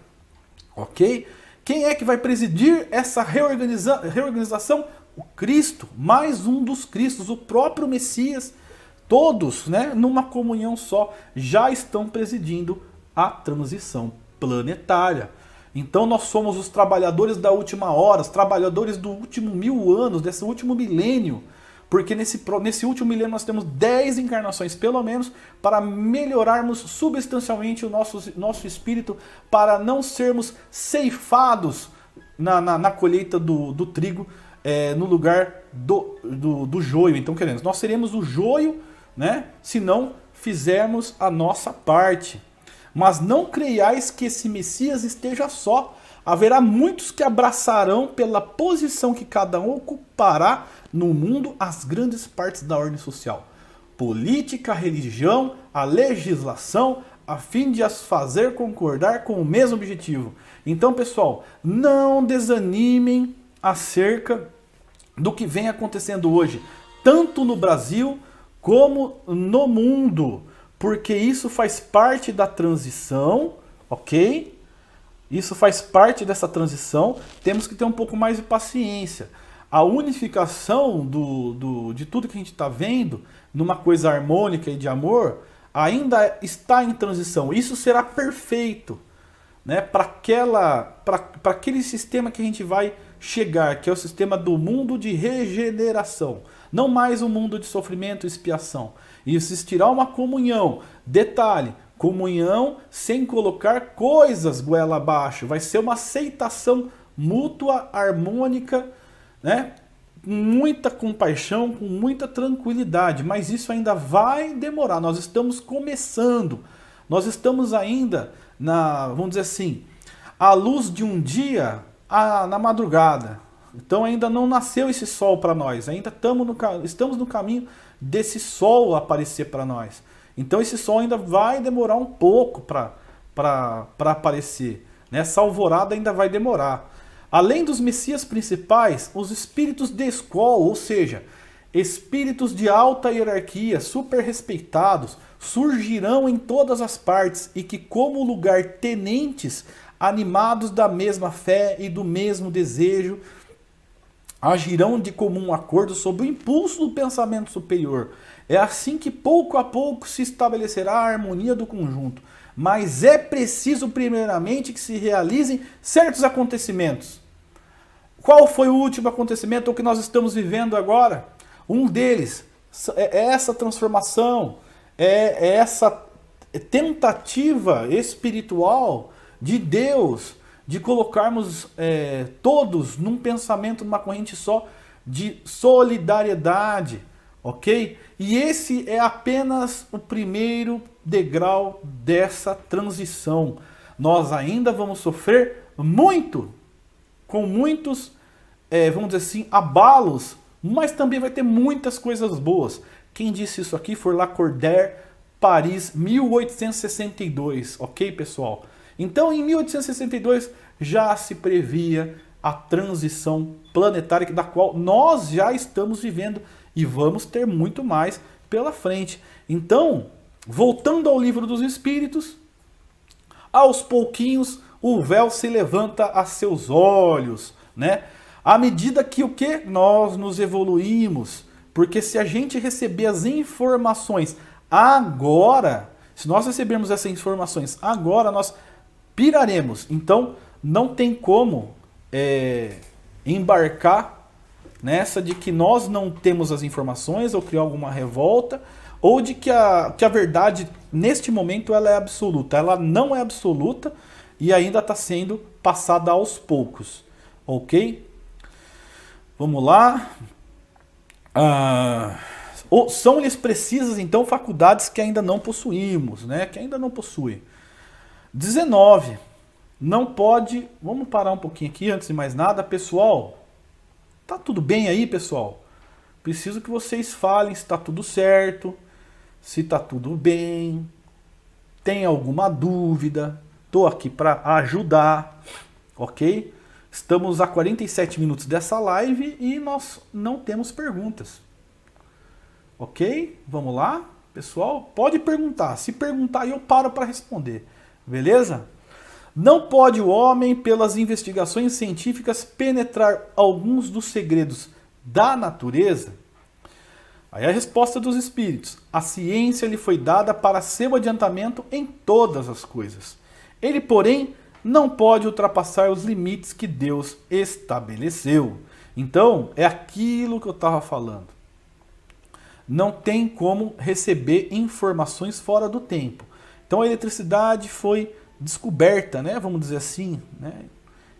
Ok? Quem é que vai presidir essa reorganização? O Cristo, mais um dos Cristos, o próprio Messias. Todos, né, numa comunhão só, já estão presidindo a transição planetária. Então nós somos os trabalhadores da última hora, os trabalhadores do último 1000 anos, desse último milênio. Porque nesse último milênio nós temos 10 encarnações, pelo menos, para melhorarmos substancialmente o nosso espírito, para não sermos ceifados na colheita do trigo, no lugar do joio. Então, queremos, nós seremos o joio, né, se não fizermos a nossa parte. Mas não creiais que esse Messias esteja só. Haverá muitos que abraçarão pela posição que cada um ocupará no mundo as grandes partes da ordem social. Política, religião, a legislação, a fim de as fazer concordar com o mesmo objetivo. Então, pessoal, não desanimem acerca do que vem acontecendo hoje, tanto no Brasil como no mundo, porque isso faz parte da transição, ok? Isso faz parte dessa transição, temos que ter um pouco mais de paciência. A unificação de tudo que a gente está vendo, numa coisa harmônica e de amor, ainda está em transição. Isso será perfeito, né, para aquele sistema que a gente vai chegar, que é o sistema do mundo de regeneração. Não mais um mundo de sofrimento e expiação. E existirá uma comunhão. Detalhe, comunhão sem colocar coisas goela abaixo. Vai ser uma aceitação mútua, harmônica, né? Com muita compaixão, com muita tranquilidade. Mas isso ainda vai demorar. Nós estamos começando. Nós estamos ainda, vamos dizer assim, à luz de um dia na madrugada. Então ainda não nasceu esse sol para nós, ainda estamos no caminho desse sol aparecer para nós. Então esse sol ainda vai demorar um pouco para aparecer, né? Essa alvorada ainda vai demorar. Além dos messias principais, os espíritos de escola, ou seja, espíritos de alta hierarquia, super respeitados, surgirão em todas as partes e que, como lugar tenentes, animados da mesma fé e do mesmo desejo, agirão de comum acordo sob o impulso do pensamento superior. É assim que pouco a pouco se estabelecerá a harmonia do conjunto. Mas é preciso primeiramente que se realizem certos acontecimentos. Qual foi o último acontecimento, o que nós estamos vivendo agora? Um deles é essa transformação, é essa tentativa espiritual de Deus de colocarmos todos num pensamento, numa corrente só de solidariedade, ok? E esse é apenas o primeiro degrau dessa transição. Nós ainda vamos sofrer muito, com muitos, vamos dizer assim, abalos, mas também vai ter muitas coisas boas. Quem disse isso aqui foi Lacordaire, Paris, 1862, ok, pessoal? Então, em 1862, já se previa a transição planetária, da qual nós já estamos vivendo e vamos ter muito mais pela frente. Então, voltando ao Livro dos Espíritos, aos pouquinhos o véu se levanta a seus olhos, né? À medida que o que? Nós nos evoluímos. Porque se a gente receber as informações agora, se nós recebermos essas informações agora, nós piraremos. Então, não tem como embarcar nessa de que nós não temos as informações ou criar alguma revolta, ou de que a verdade, neste momento, ela é absoluta. Ela não é absoluta e ainda está sendo passada aos poucos. Ok? Vamos lá. São-lhes precisas, então, faculdades que ainda não possuímos, né? Que ainda não possuem. 19. Não pode... Vamos parar um pouquinho aqui, antes de mais nada. Pessoal, tá tudo bem aí, pessoal? Preciso que vocês falem se tá tudo certo, se tá tudo bem, tem alguma dúvida. Tô aqui para ajudar, ok? Estamos a 47 minutos dessa live e nós não temos perguntas. Ok? Vamos lá? Pessoal, pode perguntar. Se perguntar, eu paro para responder. Beleza? Não pode o homem, pelas investigações científicas, penetrar alguns dos segredos da natureza? Aí a resposta dos espíritos. A ciência lhe foi dada para seu adiantamento em todas as coisas. Ele, porém, não pode ultrapassar os limites que Deus estabeleceu. Então, é aquilo que eu estava falando. Não tem como receber informações fora do tempo. Então, a eletricidade foi descoberta, né? Vamos dizer assim, né?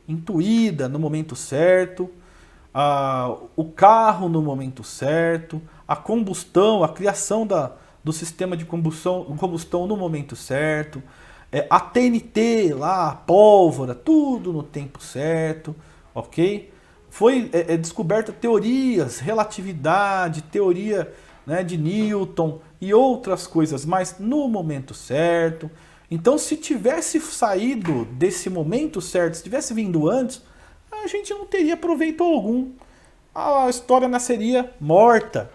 Intuída no momento certo, o carro no momento certo, a combustão, a criação do sistema de combustão no momento certo, a TNT lá, a pólvora, tudo no tempo certo, ok? Foi descoberta teorias, relatividade, teoria, né, de Newton e outras coisas, mas no momento certo. Então, se tivesse saído desse momento certo, se tivesse vindo antes, a gente não teria proveito algum. A história nasceria morta.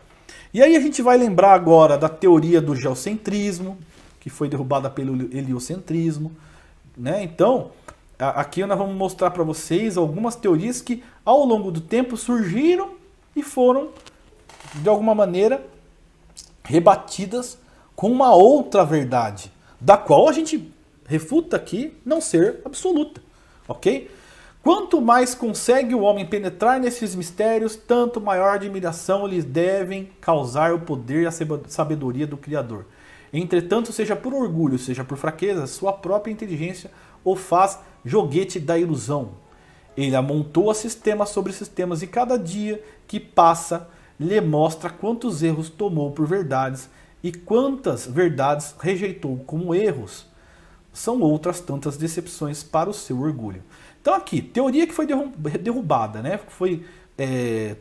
E aí a gente vai lembrar agora da teoria do geocentrismo, que foi derrubada pelo heliocentrismo, né? Então, aqui nós vamos mostrar para vocês algumas teorias que ao longo do tempo surgiram e foram, de alguma maneira, rebatidas com uma outra verdade, da qual a gente refuta aqui não ser absoluta, ok? Quanto mais consegue o homem penetrar nesses mistérios, tanto maior admiração lhes devem causar o poder e a sabedoria do Criador. Entretanto, seja por orgulho, seja por fraqueza, sua própria inteligência o faz joguete da ilusão. Ele amontoa sistemas sobre sistemas e cada dia que passa lhe mostra quantos erros tomou por verdades e quantas verdades rejeitou como erros. São outras tantas decepções para o seu orgulho. Então aqui, teoria que foi derrubada, né? Foi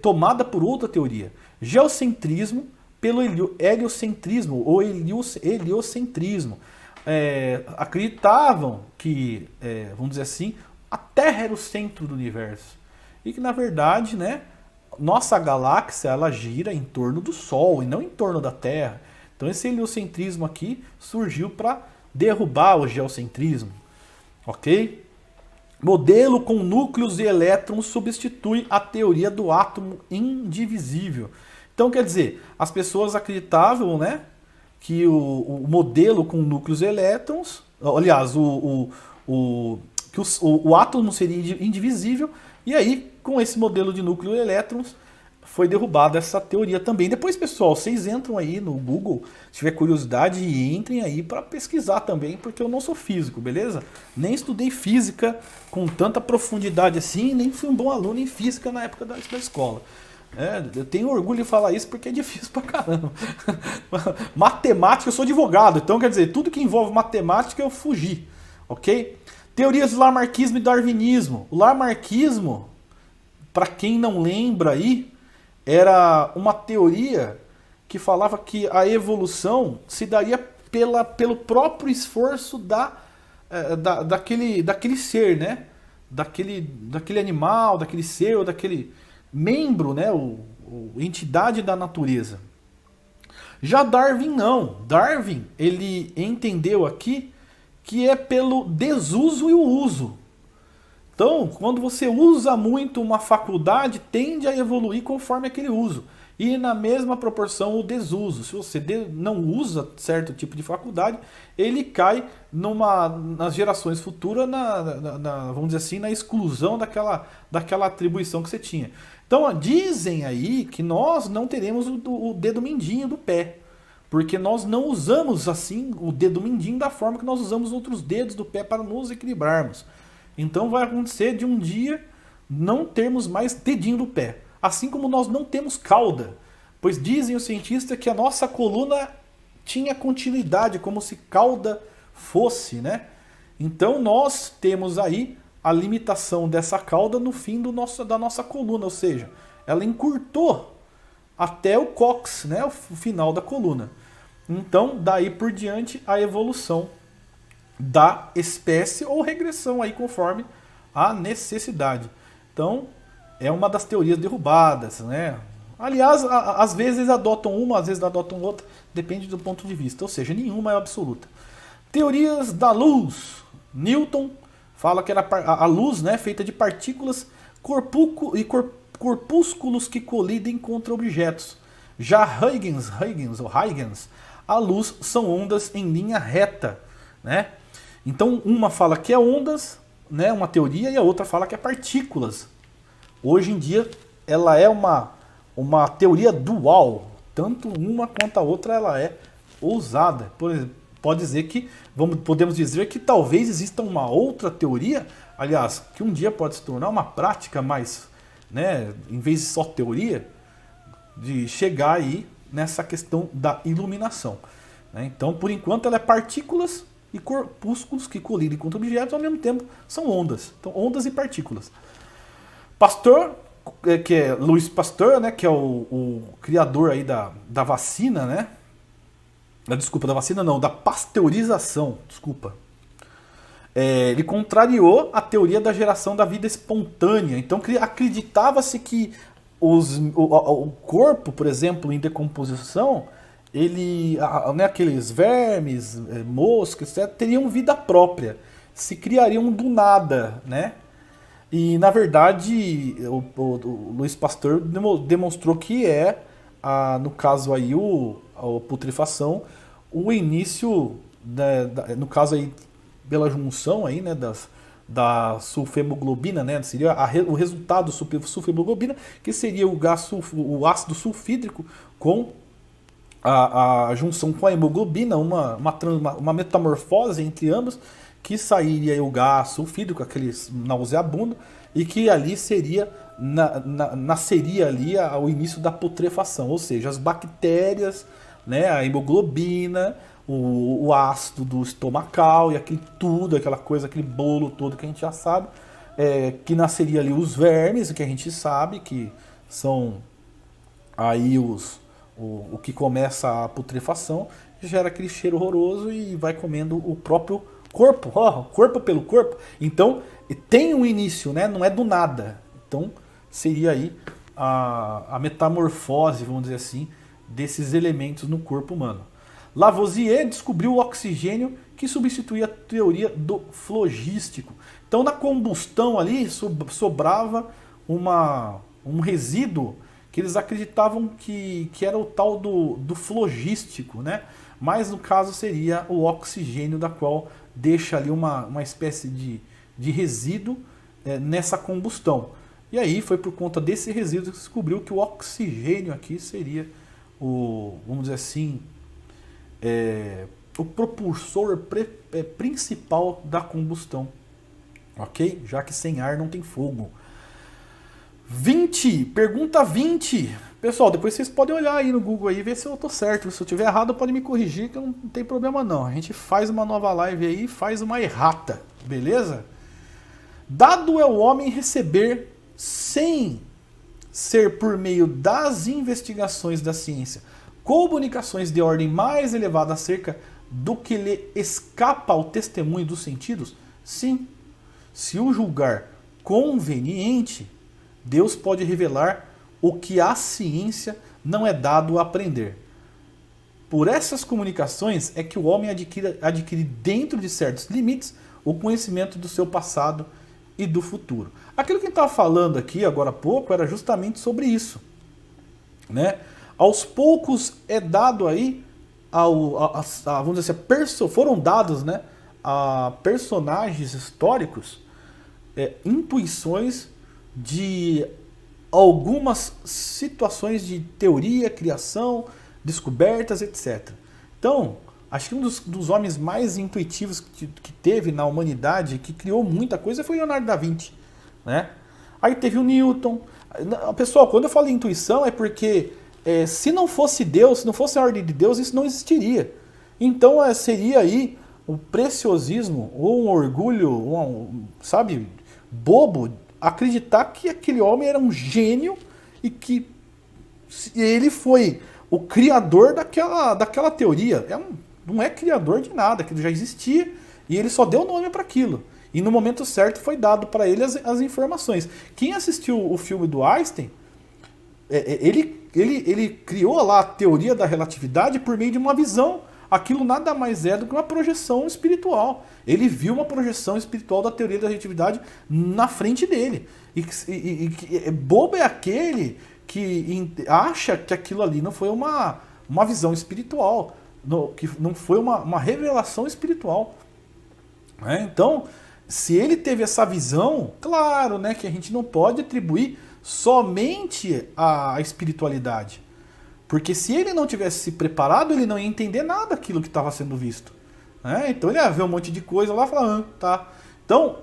tomada por outra teoria. Geocentrismo pelo heliocentrismo ou heliocentrismo. Acreditavam que, vamos dizer assim, a Terra era o centro do universo. E que, na verdade, né, nossa galáxia ela gira em torno do Sol e não em torno da Terra. Então esse heliocentrismo aqui surgiu para derrubar o geocentrismo. Ok? Modelo com núcleos e elétrons substitui a teoria do átomo indivisível. Então, quer dizer, as pessoas acreditavam, né, que o modelo com núcleos e elétrons, aliás, que o átomo seria indivisível, e aí, com esse modelo de núcleo e elétrons, foi derrubada essa teoria também. Depois, pessoal, vocês entram aí no Google, se tiver curiosidade, e entrem aí para pesquisar também, porque eu não sou físico, beleza? Nem estudei física com tanta profundidade assim, nem fui um bom aluno em física na época da escola. Eu tenho orgulho de falar isso porque é difícil pra caramba. Matemática, eu sou advogado, então quer dizer, tudo que envolve matemática eu fugi, ok? Teorias do lamarquismo e darwinismo. O lamarquismo, para quem não lembra aí, era uma teoria que falava que a evolução se daria pelo próprio esforço daquele ser, né? Daquele animal, daquele ser, ou daquele membro, né? Entidade da natureza. Já Darwin não. Darwin, ele entendeu aqui que é pelo desuso e o uso. Então, quando você usa muito uma faculdade, tende a evoluir conforme aquele uso. E na mesma proporção o desuso. Se você não usa certo tipo de faculdade, ele cai nas gerações futuras, vamos dizer assim, na exclusão daquela atribuição que você tinha. Então, dizem aí que nós não teremos o dedo mindinho do pé. Porque nós não usamos assim o dedo mindinho da forma que nós usamos outros dedos do pé para nos equilibrarmos. Então vai acontecer de um dia não termos mais dedinho do pé. Assim como nós não temos cauda. Pois dizem os cientistas que a nossa coluna tinha continuidade, como se cauda fosse, né? Então nós temos aí a limitação dessa cauda no fim da nossa coluna. Ou seja, ela encurtou até o cóccix, né? O final da coluna. Então, daí por diante, a evolução da espécie ou regressão aí conforme a necessidade. Então, é uma das teorias derrubadas, né? Aliás, às vezes adotam uma, às vezes adotam outra, depende do ponto de vista, ou seja, nenhuma é absoluta. Teorias da luz. Newton fala que era a luz, né, feita de partículas e corpúsculos que colidem contra objetos. Já Huygens, a luz são ondas em linha reta, né? Então uma fala que é ondas, né, uma teoria, e a outra fala que é partículas. Hoje em dia ela é uma teoria dual, tanto uma quanto a outra ela é ousada. Por exemplo, podemos dizer que talvez exista uma outra teoria, aliás, que um dia pode se tornar uma prática mais, né, em vez de só teoria, de chegar aí nessa questão da iluminação, né? Então, por enquanto, ela é partículas e corpúsculos que colidem contra objetos, ao mesmo tempo são ondas. Então, ondas e partículas. Pasteur, que é Louis Pasteur, né, que é o criador aí da vacina, né? Desculpa, da vacina não, da pasteurização, desculpa. Ele contrariou a teoria da geração da vida espontânea. Então, acreditava-se que o corpo, por exemplo, em decomposição, né, aqueles vermes, moscas, etc., teriam vida própria, se criariam do nada, né? E na verdade o Louis Pasteur demonstrou que no caso aí a putrefação, o início, no caso aí pela junção aí, né, da sulfemoglobina, né, seria o resultado do sulfemoglobina, que seria o ácido sulfídrico com a junção com a hemoglobina, uma metamorfose entre ambos, que sairia o gás sulfídrico, aquele nauseabundo, e que ali nasceria ali o início da putrefação, ou seja, as bactérias, né, a hemoglobina, o ácido do estomacal e aquela coisa, aquele bolo todo que a gente já sabe, que nasceria ali os vermes, que a gente sabe que são aí o que começa a putrefação, gera aquele cheiro horroroso e vai comendo o próprio corpo, corpo pelo corpo. Então tem um início, né? Não é do nada. Então seria aí a metamorfose, vamos dizer assim, desses elementos no corpo humano. Lavoisier descobriu o oxigênio que substituía a teoria do flogístico. Então na combustão ali sobrava um resíduo que eles acreditavam que era o tal do flogístico, né? Mas no caso seria o oxigênio, da qual deixa ali uma espécie de resíduo nessa combustão. E aí foi por conta desse resíduo que se descobriu que o oxigênio aqui seria vamos dizer assim, o propulsor principal da combustão. Ok? Já que sem ar não tem fogo. 20, pergunta 20. Pessoal, depois vocês podem olhar aí no Google aí e ver se eu tô certo. Se eu tiver errado, pode me corrigir, que não tem problema não. A gente faz uma nova live aí e faz uma errata, beleza? Dado é o homem receber, sem ser por meio das investigações da ciência, comunicações de ordem mais elevada acerca do que lhe escapa ao testemunho dos sentidos? Sim. Se o julgar conveniente, Deus pode revelar o que a ciência não é dado a aprender. Por essas comunicações é que o homem adquire dentro de certos limites o conhecimento do seu passado e do futuro. Aquilo que a gente estava falando aqui agora há pouco era justamente sobre isso, né? Aos poucos é dado aí, vamos dizer assim, foram dados, né, a personagens históricos intuições de algumas situações de teoria, criação, descobertas, etc. Então, acho que um dos homens mais intuitivos que teve na humanidade, que criou muita coisa, foi Leonardo da Vinci, né? Aí teve o Newton. Pessoal, quando eu falo em intuição é porque se não fosse Deus, se não fosse a ordem de Deus, isso não existiria. Então seria aí um preciosismo ou um orgulho, sabe, bobo, acreditar que aquele homem era um gênio e que ele foi o criador daquela teoria. Não é criador de nada, aquilo já existia e ele só deu nome para aquilo. E no momento certo foi dado para ele as informações. Quem assistiu o filme do Einstein, ele criou lá a teoria da relatividade por meio de uma visão. Aquilo nada mais é do que uma projeção espiritual. Ele viu uma projeção espiritual da teoria da relatividade na frente dele. E bobo é aquele que acha que aquilo ali não foi uma visão espiritual, que não foi uma revelação espiritual. Então, se ele teve essa visão, claro, né, que a gente não pode atribuir somente à espiritualidade. Porque se ele não tivesse se preparado, ele não ia entender nada daquilo que estava sendo visto. Então ele ia ver um monte de coisa lá e falar, tá. Então,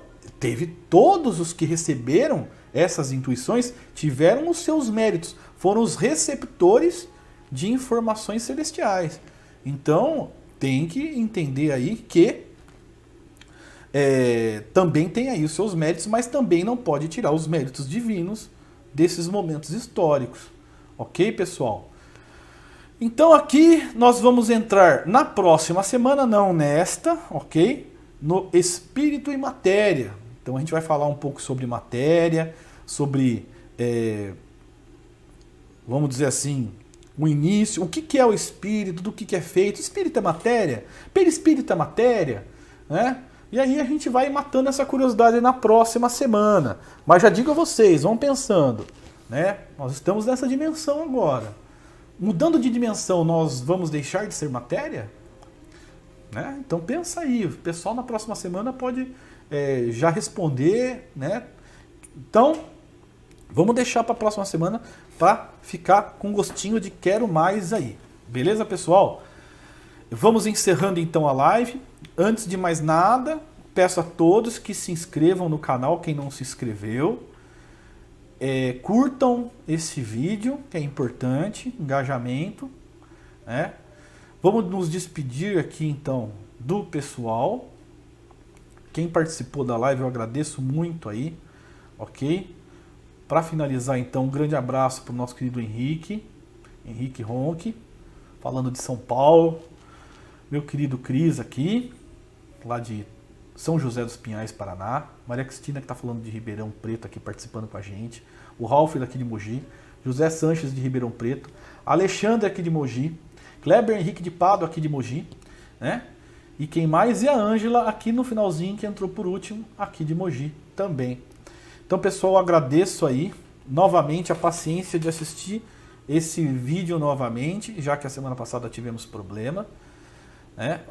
todos os que receberam essas intuições tiveram os seus méritos. Foram os receptores de informações celestiais. Então, tem que entender aí que também tem aí os seus méritos, mas também não pode tirar os méritos divinos desses momentos históricos. Ok, pessoal? Então aqui nós vamos entrar na próxima semana, não nesta, ok? No espírito e matéria. Então a gente vai falar um pouco sobre matéria, sobre, vamos dizer assim, o início, o que é o espírito, do que é feito. Espírito é matéria? Perispírito é matéria? Né? E aí a gente vai matando essa curiosidade na próxima semana. Mas já digo a vocês, vão pensando, né? Nós estamos nessa dimensão agora. Mudando de dimensão, nós vamos deixar de ser matéria? Né? Então pensa aí, o pessoal na próxima semana pode já responder, né? Então, vamos deixar para a próxima semana para ficar com gostinho de quero mais aí. Beleza, pessoal? Vamos encerrando então a live. Antes de mais nada, peço a todos que se inscrevam no canal, quem não se inscreveu. Curtam esse vídeo, que é importante, engajamento, né? Vamos nos despedir aqui então do pessoal. Quem participou da live eu agradeço muito aí, ok? Para finalizar então, um grande abraço para o nosso querido Henrique Ronque, falando de São Paulo. Meu querido Cris aqui, lá de São José dos Pinhais, Paraná. Maria Cristina, que está falando de Ribeirão Preto aqui, participando com a gente. O Ralf daqui de Mogi. José Sanches de Ribeirão Preto. Alexandre aqui de Mogi. Kleber Henrique de Pado aqui de Mogi. Né? E quem mais? E a Ângela aqui no finalzinho, que entrou por último, aqui de Mogi também. Então, pessoal, eu agradeço aí novamente a paciência de assistir esse vídeo novamente, já que a semana passada tivemos problema.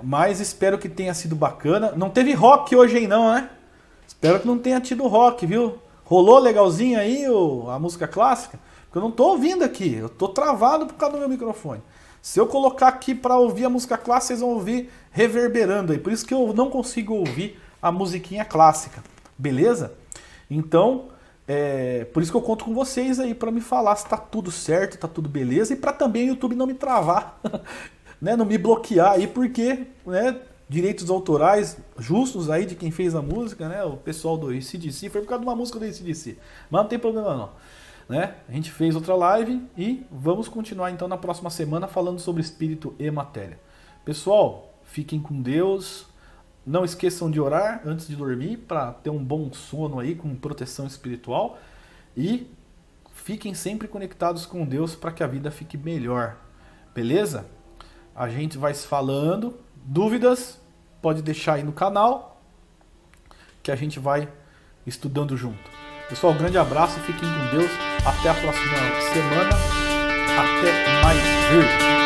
Mas espero que tenha sido bacana. Não teve rock hoje aí não, né? Espero que não tenha tido rock, viu? Rolou legalzinho aí a música clássica? Porque eu não tô ouvindo aqui, eu tô travado por causa do meu microfone. Se eu colocar aqui para ouvir a música clássica, vocês vão ouvir reverberando aí. Por isso que eu não consigo ouvir a musiquinha clássica, beleza? Então, por isso que eu conto com vocês aí para me falar se tá tudo certo, tá tudo beleza. E para também o YouTube não me travar, né? Não me bloquear aí, porque, né, direitos autorais justos aí de quem fez a música, né? O pessoal do AC/DC, foi por causa de uma música do AC/DC. Mas não tem problema não. Né? A gente fez outra live e vamos continuar então na próxima semana falando sobre espírito e matéria. Pessoal, fiquem com Deus. Não esqueçam de orar antes de dormir para ter um bom sono aí com proteção espiritual. E fiquem sempre conectados com Deus para que a vida fique melhor. Beleza? A gente vai se falando. Dúvidas? Pode deixar aí no canal que a gente vai estudando junto. Pessoal, um grande abraço, fiquem com Deus. Até a próxima semana. Até mais ver.